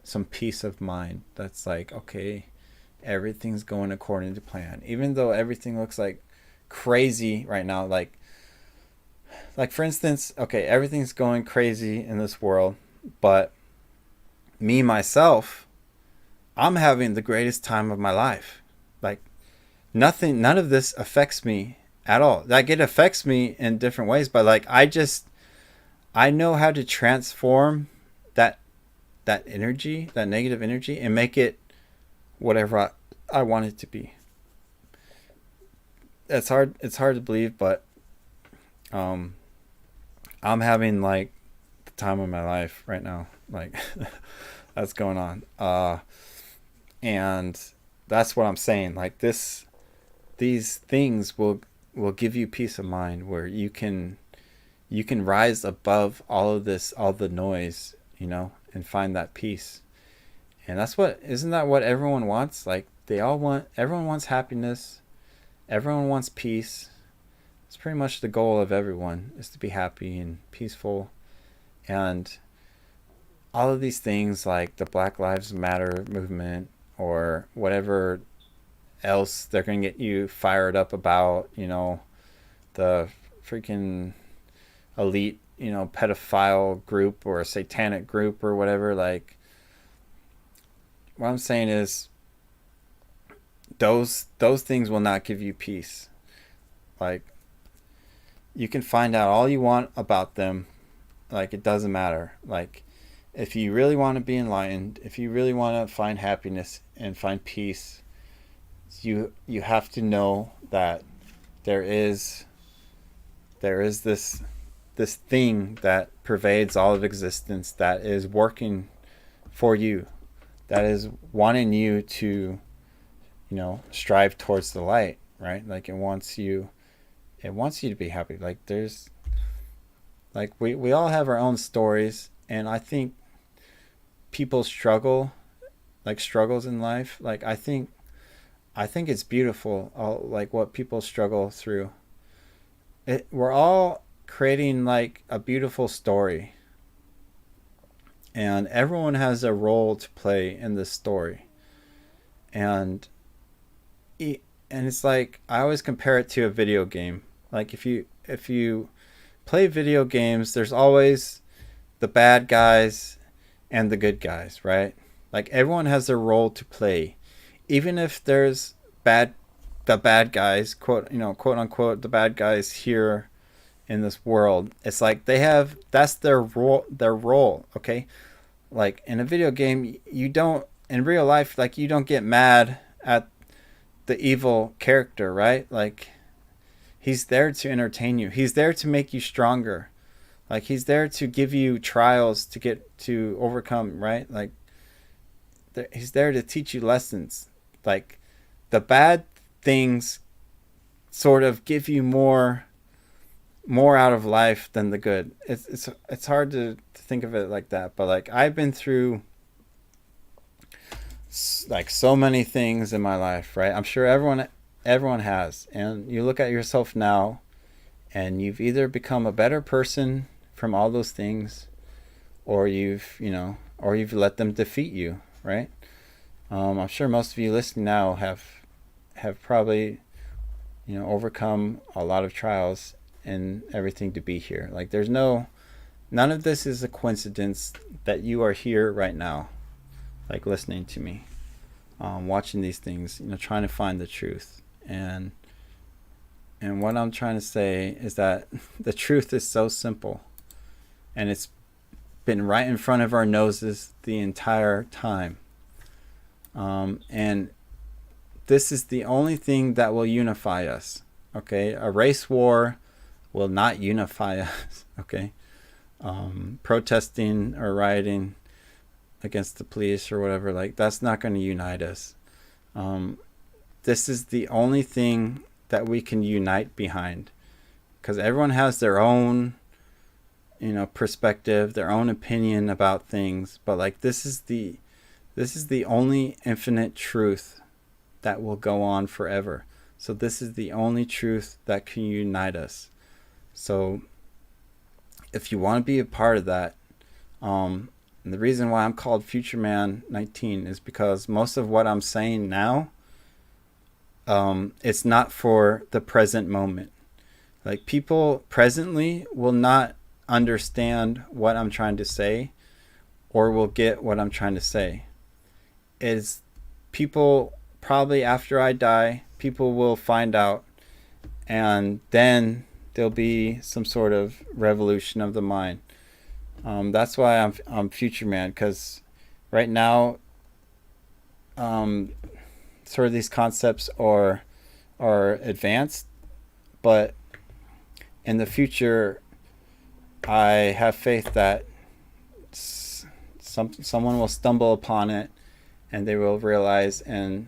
A: some peace of mind. That's like, okay, everything's going according to plan, even though everything looks like crazy right now. Like for instance, okay, everything's going crazy in this world, but me myself, I'm having the greatest time of my life. Like none of this affects me at all. Like it affects me in different ways, but like I know how to transform that energy, that negative energy, and make it whatever I want it to be. It's hard to believe, but I'm having like the time of my life right now. Like that's going on. And that's what I'm saying. Like these things will give you peace of mind, where you can rise above all of this, all the noise, and find that peace. And isn't that what everyone wants? Like everyone wants happiness. Everyone wants peace. It's pretty much the goal of everyone, is to be happy and peaceful. And all of these things, like the Black Lives Matter movement or whatever else they're going to get you fired up about, the freaking elite, pedophile group or a satanic group or whatever. Like, what I'm saying is those things will not give you peace. Like, you can find out all you want about them. Like, it doesn't matter. Like, if you really want to be enlightened, if you really want to find happiness and find peace, you have to know that there is this thing that pervades all of existence, that is working for you, that is wanting you to, strive towards the light, right? Like it wants you to be happy. Like we all have our own stories, and I think people struggles in life. Like I think it's beautiful, like what people struggle through. We're all creating like a beautiful story, and everyone has a role to play in this story. And it's like, I always compare it to a video game. Like if you play video games, there's always the bad guys and the good guys, right? Like everyone has their role to play. Even if there's the bad guys, quote unquote, the bad guys here in this world, it's like that's their role, okay? Like in a video game, in real life, like you don't get mad at the evil character, right? Like he's there to entertain you. He's there to make you stronger. Like he's there to give you trials to overcome, right? Like he's there to teach you lessons. Like the bad things sort of give you more out of life than the good. It's hard to think of it like that, but like I've been through like so many things in my life, right? I'm sure everyone has. And you look at yourself now, and you've either become a better person from all those things, or you've let them defeat you, right? I'm sure most of you listening now have probably overcome a lot of trials and everything to be here. Like there's none of this is a coincidence that you are here right now, like listening to me, watching these things, trying to find the truth. And what I'm trying to say is that the truth is so simple, and it's been right in front of our noses the entire time. And this is the only thing that will unify us. Okay, a race war will not unify us. Okay, protesting or rioting against the police or whatever, like that's not going to unite us. This is the only thing that we can unite behind, because everyone has their own, perspective, their own opinion about things. But like this is the only infinite truth that will go on forever. So this is the only truth that can unite us. So if you want to be a part of that, and the reason why I'm called Future Man 19 is because most of what I'm saying now, it's not for the present moment. Like people presently will not understand what I'm trying to say, or will get what I'm trying to say. It's people probably after I die, people will find out, and then there'll be some sort of revolution of the mind. That's why I'm Future Man, because right now, sort of these concepts are advanced, but in the future, I have faith that someone will stumble upon it, and they will realize, and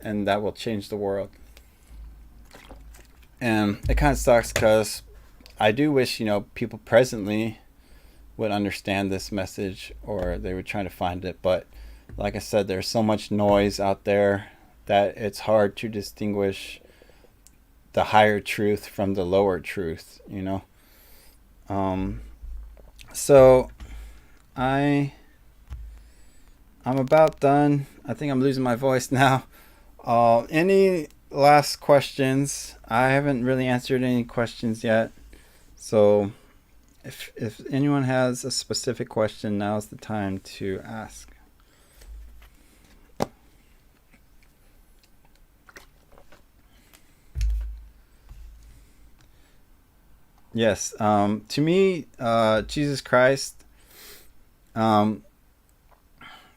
A: that will change the world. And it kind of sucks because I do wish, people presently would understand this message, or they would try to find it. But like I said, there's so much noise out there that it's hard to distinguish the higher truth from the lower truth, So I'm about done. I think I'm losing my voice now. Any last questions? I haven't really answered any questions yet. So if anyone has a specific question, now's the time to ask. Yes. To me, Jesus Christ,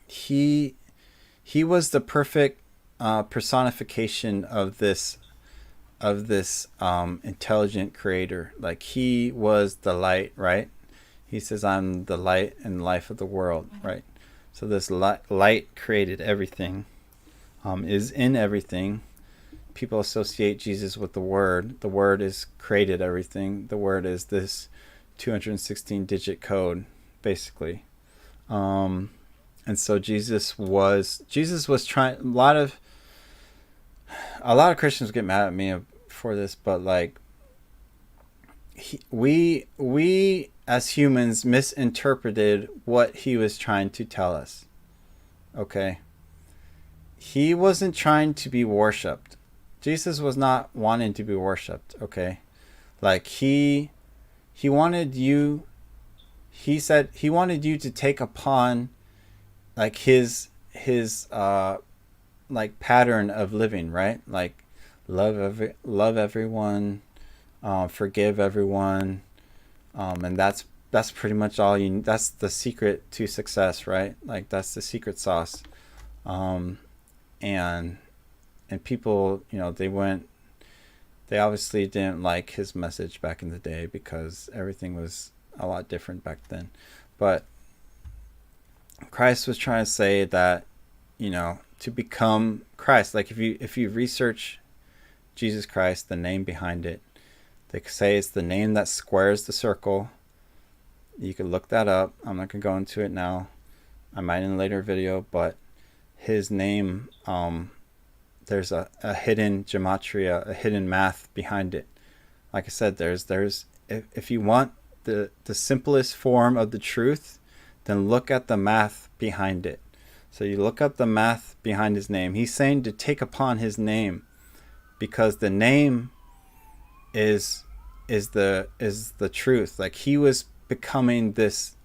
A: he was the perfect personification of this intelligent creator. Like he was the light, right? He says, I'm the light and life of the world, right? So this light created everything, is in everything. People associate Jesus with the Word. The Word is created everything. The Word is this 216-digit code, basically. And so Jesus was trying. A lot of Christians get mad at me for this, but like we as humans misinterpreted what he was trying to tell us. Okay, he wasn't trying to be worshipped. Jesus was not wanting to be worshipped. Okay, like he wanted you. He said he wanted you to take upon like his like pattern of living, right? Like love everyone, forgive everyone, and that's pretty much all you. That's the secret to success, right? Like that's the secret sauce. And people, they obviously didn't like his message back in the day because everything was a lot different back then. But Christ was trying to say that, to become Christ, like if you research Jesus Christ, the name behind it, they say it's the name that squares the circle. You could look that up. I'm not gonna go into it now. I might in a later video, but his name, there's a hidden gematria, a hidden math behind it. Like I said, there's if you want the simplest form of the truth, then look at the math behind it. So you look up the math behind his name. He's saying to take upon his name, because the name is is the truth. Like he was becoming this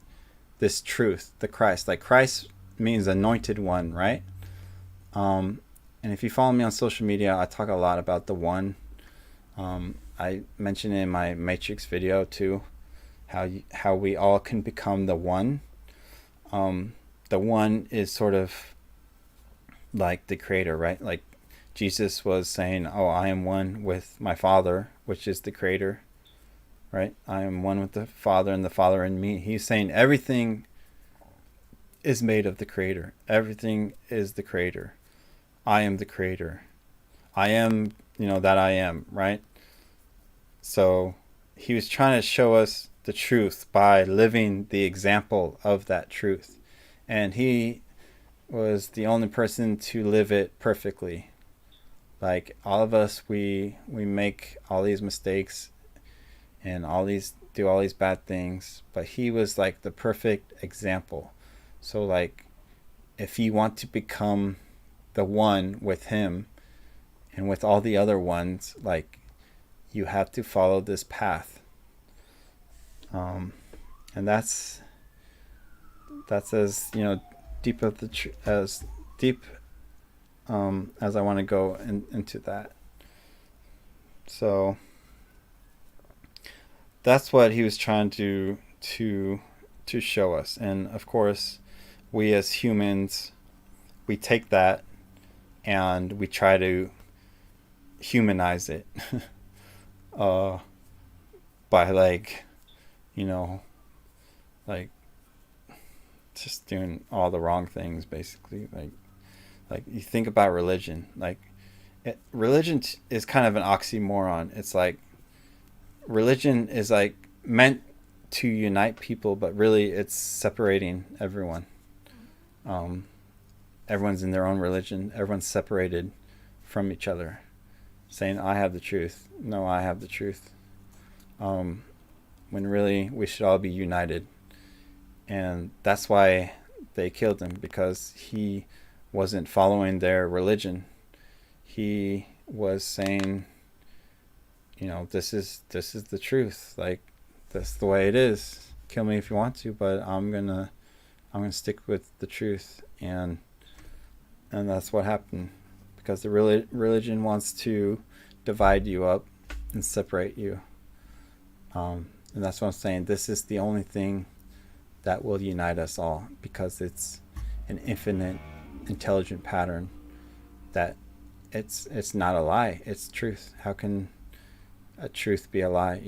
A: truth, the Christ. Like Christ means anointed one, right? And if you follow me on social media, I talk a lot about the one. I mentioned in my Matrix video too, how we all can become the one. The one is sort of like the creator, right? Like Jesus was saying, oh, I am one with my Father, which is the creator, right? I am one with the Father and the Father in me. He's saying everything is made of the creator. Everything is the creator. I am the creator. I am, that I am, right? So he was trying to show us the truth by living the example of that truth. And he was the only person to live it perfectly. Like all of us, we make all these mistakes and do all these bad things, but he was like the perfect example. So like if you want to become the one with him and with all the other ones, like you have to follow this path. And that's as deep as deep as I want to go into that. So that's what he was trying to show us. And of course, we as humans, we take that and we try to humanize it by like just doing all the wrong things, basically. Like you think about religion, like religion is kind of an oxymoron. It's like religion is like meant to unite people, but really it's separating everyone. Everyone's in their own religion. Everyone's separated from each other, saying, I have the truth. No, I have the truth. When really we should all be united. And that's why they killed him, because he wasn't following their religion. He was saying, this is the truth. Like, that's the way it is. Kill me if you want to, but I'm gonna stick with the truth. And that's what happened, because the religion wants to divide you up and separate you. And that's what I'm saying. This is the only thing that will unite us all, because it's an infinite intelligent pattern that it's not a lie, it's truth. How can a truth be a lie?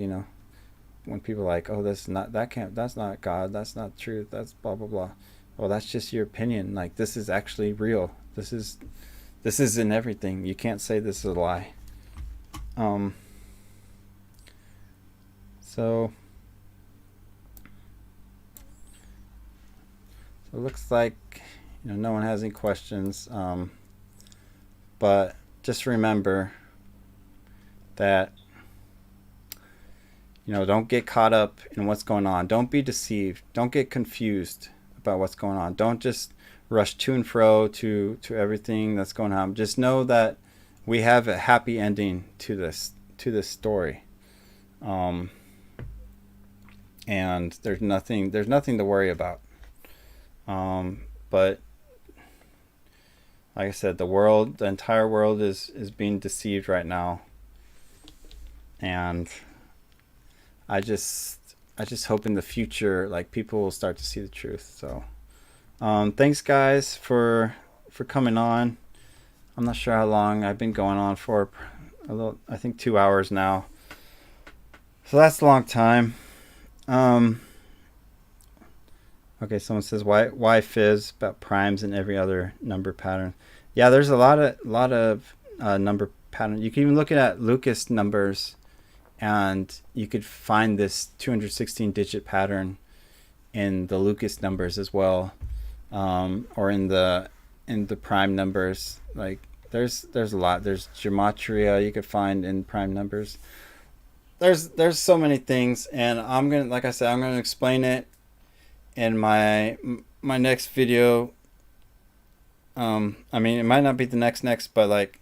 A: When people are like, oh, that's not God, that's not truth, that's blah blah blah. Well, that's just your opinion. Like, this is actually real. This is in everything. You can't say this is a lie. So it looks like no one has any questions, but just remember that don't get caught up in what's going on. Don't be deceived. Don't get confused about what's going on. Don't just rush to and fro to everything that's going on. Just know that we have a happy ending to this story, and there's nothing to worry about. But like I said, the entire world is being deceived right now, and I just hope in the future, like, people will start to see the truth. So thanks guys for coming on. I'm not sure how long I've been going on for. I think 2 hours now, so that's a long time. Okay, someone says, why fizz about primes and every other number pattern? Yeah, there's a lot of number pattern. You can even look at Lucas numbers, and you could find this 216 digit pattern in the Lucas numbers as well, or in the prime numbers. Like, there's a lot. There's gematria you could find in prime numbers. There's so many things, and I'm gonna explain it in my next video. It might not be the next, but like,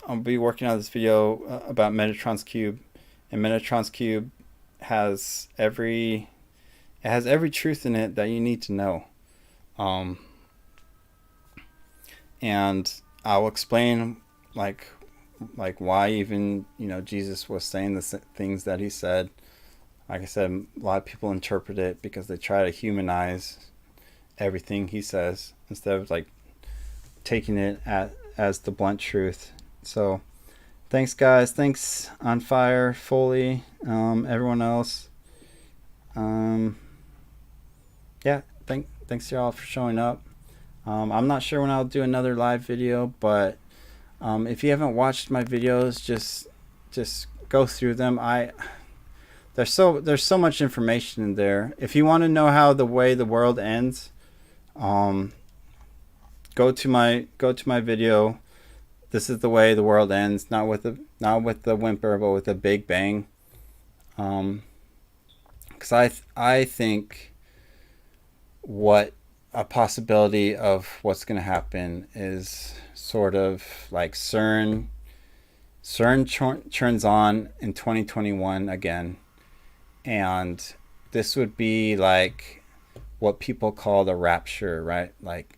A: I'll be working on this video about Metatron's cube, and Metatron's cube has every truth in it that you need to know. And I'll explain like why even, Jesus was saying the things that he said. Like I said, a lot of people interpret it because they try to humanize everything he says instead of like taking it as the blunt truth. So thanks guys, thanks On Fire, Foley, everyone else. Yeah, thanks y'all for showing up. I'm not sure when I'll do another live video, but if you haven't watched my videos, just go through them. There's so much information in there. If you want to know how the way the world ends, go to my video. This is the way the world ends, not with the whimper, but with a big bang. Because I think what a possibility of what's going to happen is sort of like CERN turns on in 2021 again, and this would be like what people call the rapture, right? Like,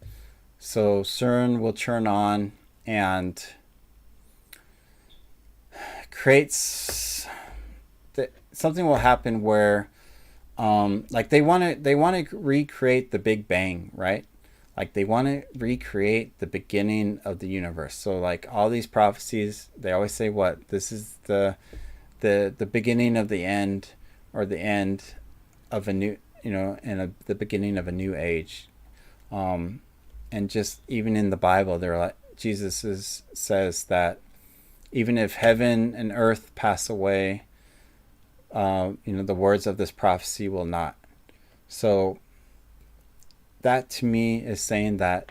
A: so CERN will turn on and creates something will happen where like they want to recreate the Big Bang, right? Like they want to recreate the beginning of the universe. So like all these prophecies, they always say what? This is the beginning of the end, or the end of a new, the beginning of a new age. And just even in the Bible, they're like, Jesus says that even if heaven and earth pass away, the words of this prophecy will not. So that to me is saying that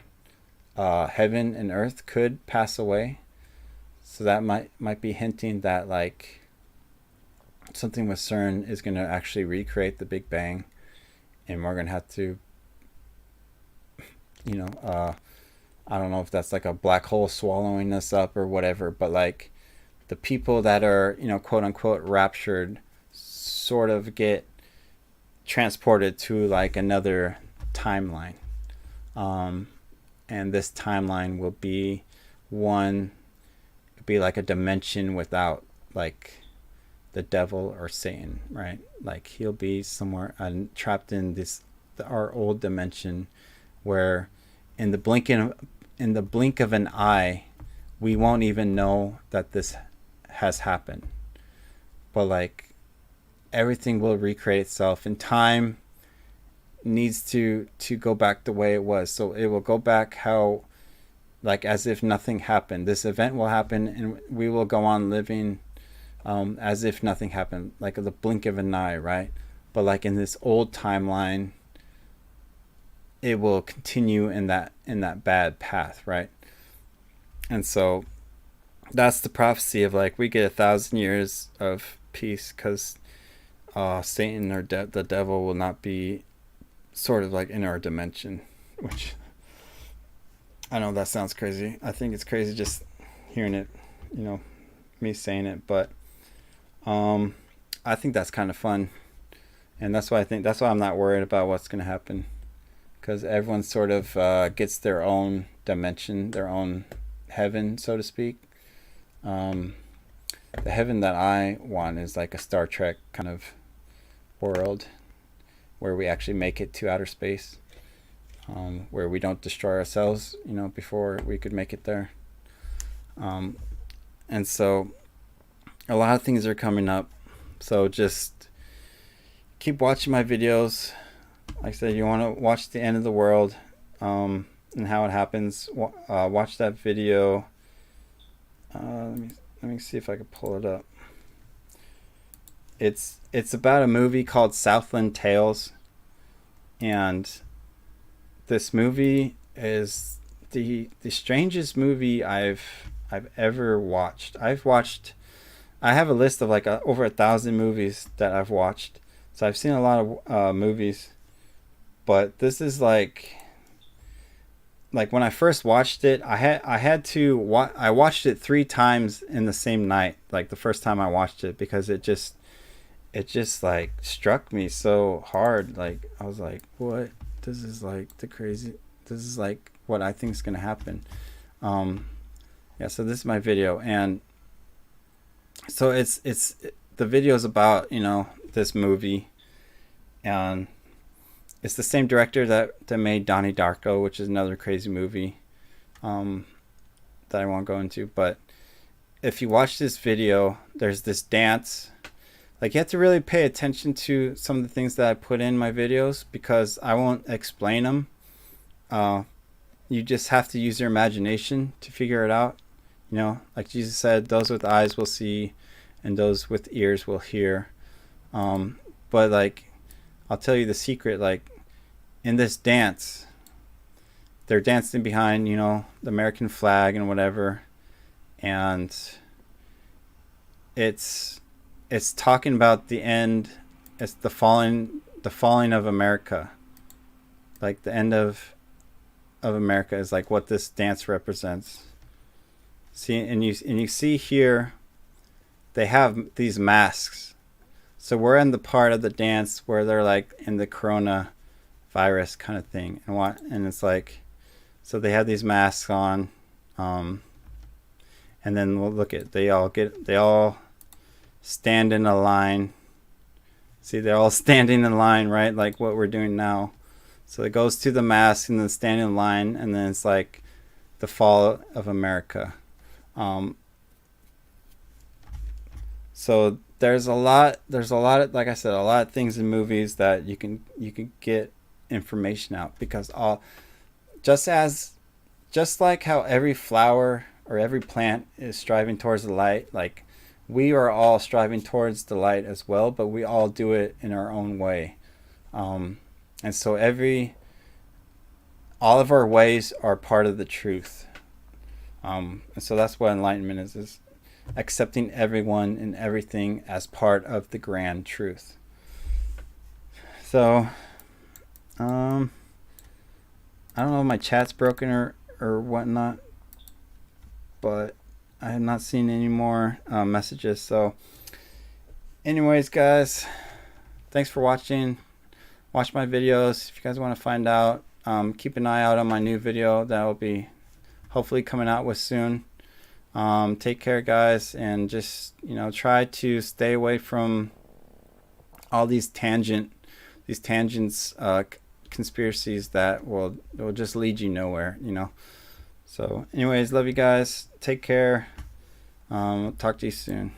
A: heaven and earth could pass away. So that might be hinting that like something with CERN is going to actually recreate the Big Bang, and we're going to have to, I don't know if that's like a black hole swallowing us up or whatever, but like the people that are, quote unquote raptured sort of get transported to like another timeline. And this timeline will be like a dimension without like the devil or Satan, right? Like he'll be somewhere trapped in our old dimension, where in the blink of an eye, we won't even know that this has happened. But like everything will recreate itself, and time needs to go back the way it was. So it will go back how, like, as if nothing happened. This event will happen and we will go on living as if nothing happened, like the blink of an eye, right? But like in this old timeline, it will continue in that bad path, right? And so that's the prophecy of like we get 1,000 years of peace because Satan or the devil will not be sort of like in our dimension, which I know that sounds crazy. I think it's crazy just hearing it, me saying it, but I think that's kind of fun, and that's why I'm not worried about what's going to happen, because everyone sort of gets their own dimension, their own heaven, so to speak. The heaven that I want is like a Star Trek kind of world where we actually make it to outer space, where we don't destroy ourselves, before we could make it there. And so a lot of things are coming up. So just keep watching my videos. Like I said, you want to watch the end of the world and how it happens. Watch that video. Let me see if I can pull it up. It's about a movie called Southland Tales, and this movie is the strangest movie I've ever watched. I have a list of like over 1,000 movies that I've watched, so I've seen a lot of movies, but this is like like when I first watched it, I watched it 3 times in the same night. Like the first time I watched it, because it just like struck me so hard. Like I was like, what? This is like the crazy. This is like what I think is gonna happen. Yeah. So this is my video, and so the video is about, you know, this movie, and it's the same director that made Donnie Darko, which is another crazy movie that I won't go into. But if you watch this video, there's this dance. Like, you have to really pay attention to some of the things that I put in my videos, because I won't explain them. You just have to use your imagination to figure it out. You know, like Jesus said, those with eyes will see and those with ears will hear. But like, I'll tell you the secret. Like, in this dance, they're dancing behind, you know, the American flag and whatever, and it's talking about the end. It's the falling of America. Like, the end of America is like what this dance represents. See, and you see here, they have these masks. So we're in the part of the dance where they're like in the coronavirus kind of thing, and it's like, so they have these masks on, and then we'll look at, they all stand in a line. See, they're all standing in line, right? Like what we're doing now. So it goes to the mask and then stand in line, and then it's like the fall of America. So there's a lot of, like I said, a lot of things in movies that you can get information out, because just like how every flower or every plant is striving towards the light, like we are all striving towards the light as well, but we all do it in our own way. And so all of our ways are part of the truth. And so that's what enlightenment is accepting everyone and everything as part of the grand truth. So, I don't know if my chat's broken or whatnot, but I have not seen any more messages. So anyways, guys, thanks for watching. Watch my videos. If you guys want to find out, keep an eye out on my new video that will be hopefully coming out with soon. Take care, guys, and just, you know, try to stay away from all these tangents, conspiracies that will just lead you nowhere, you know. So anyways, love you guys. Take care. Talk to you soon.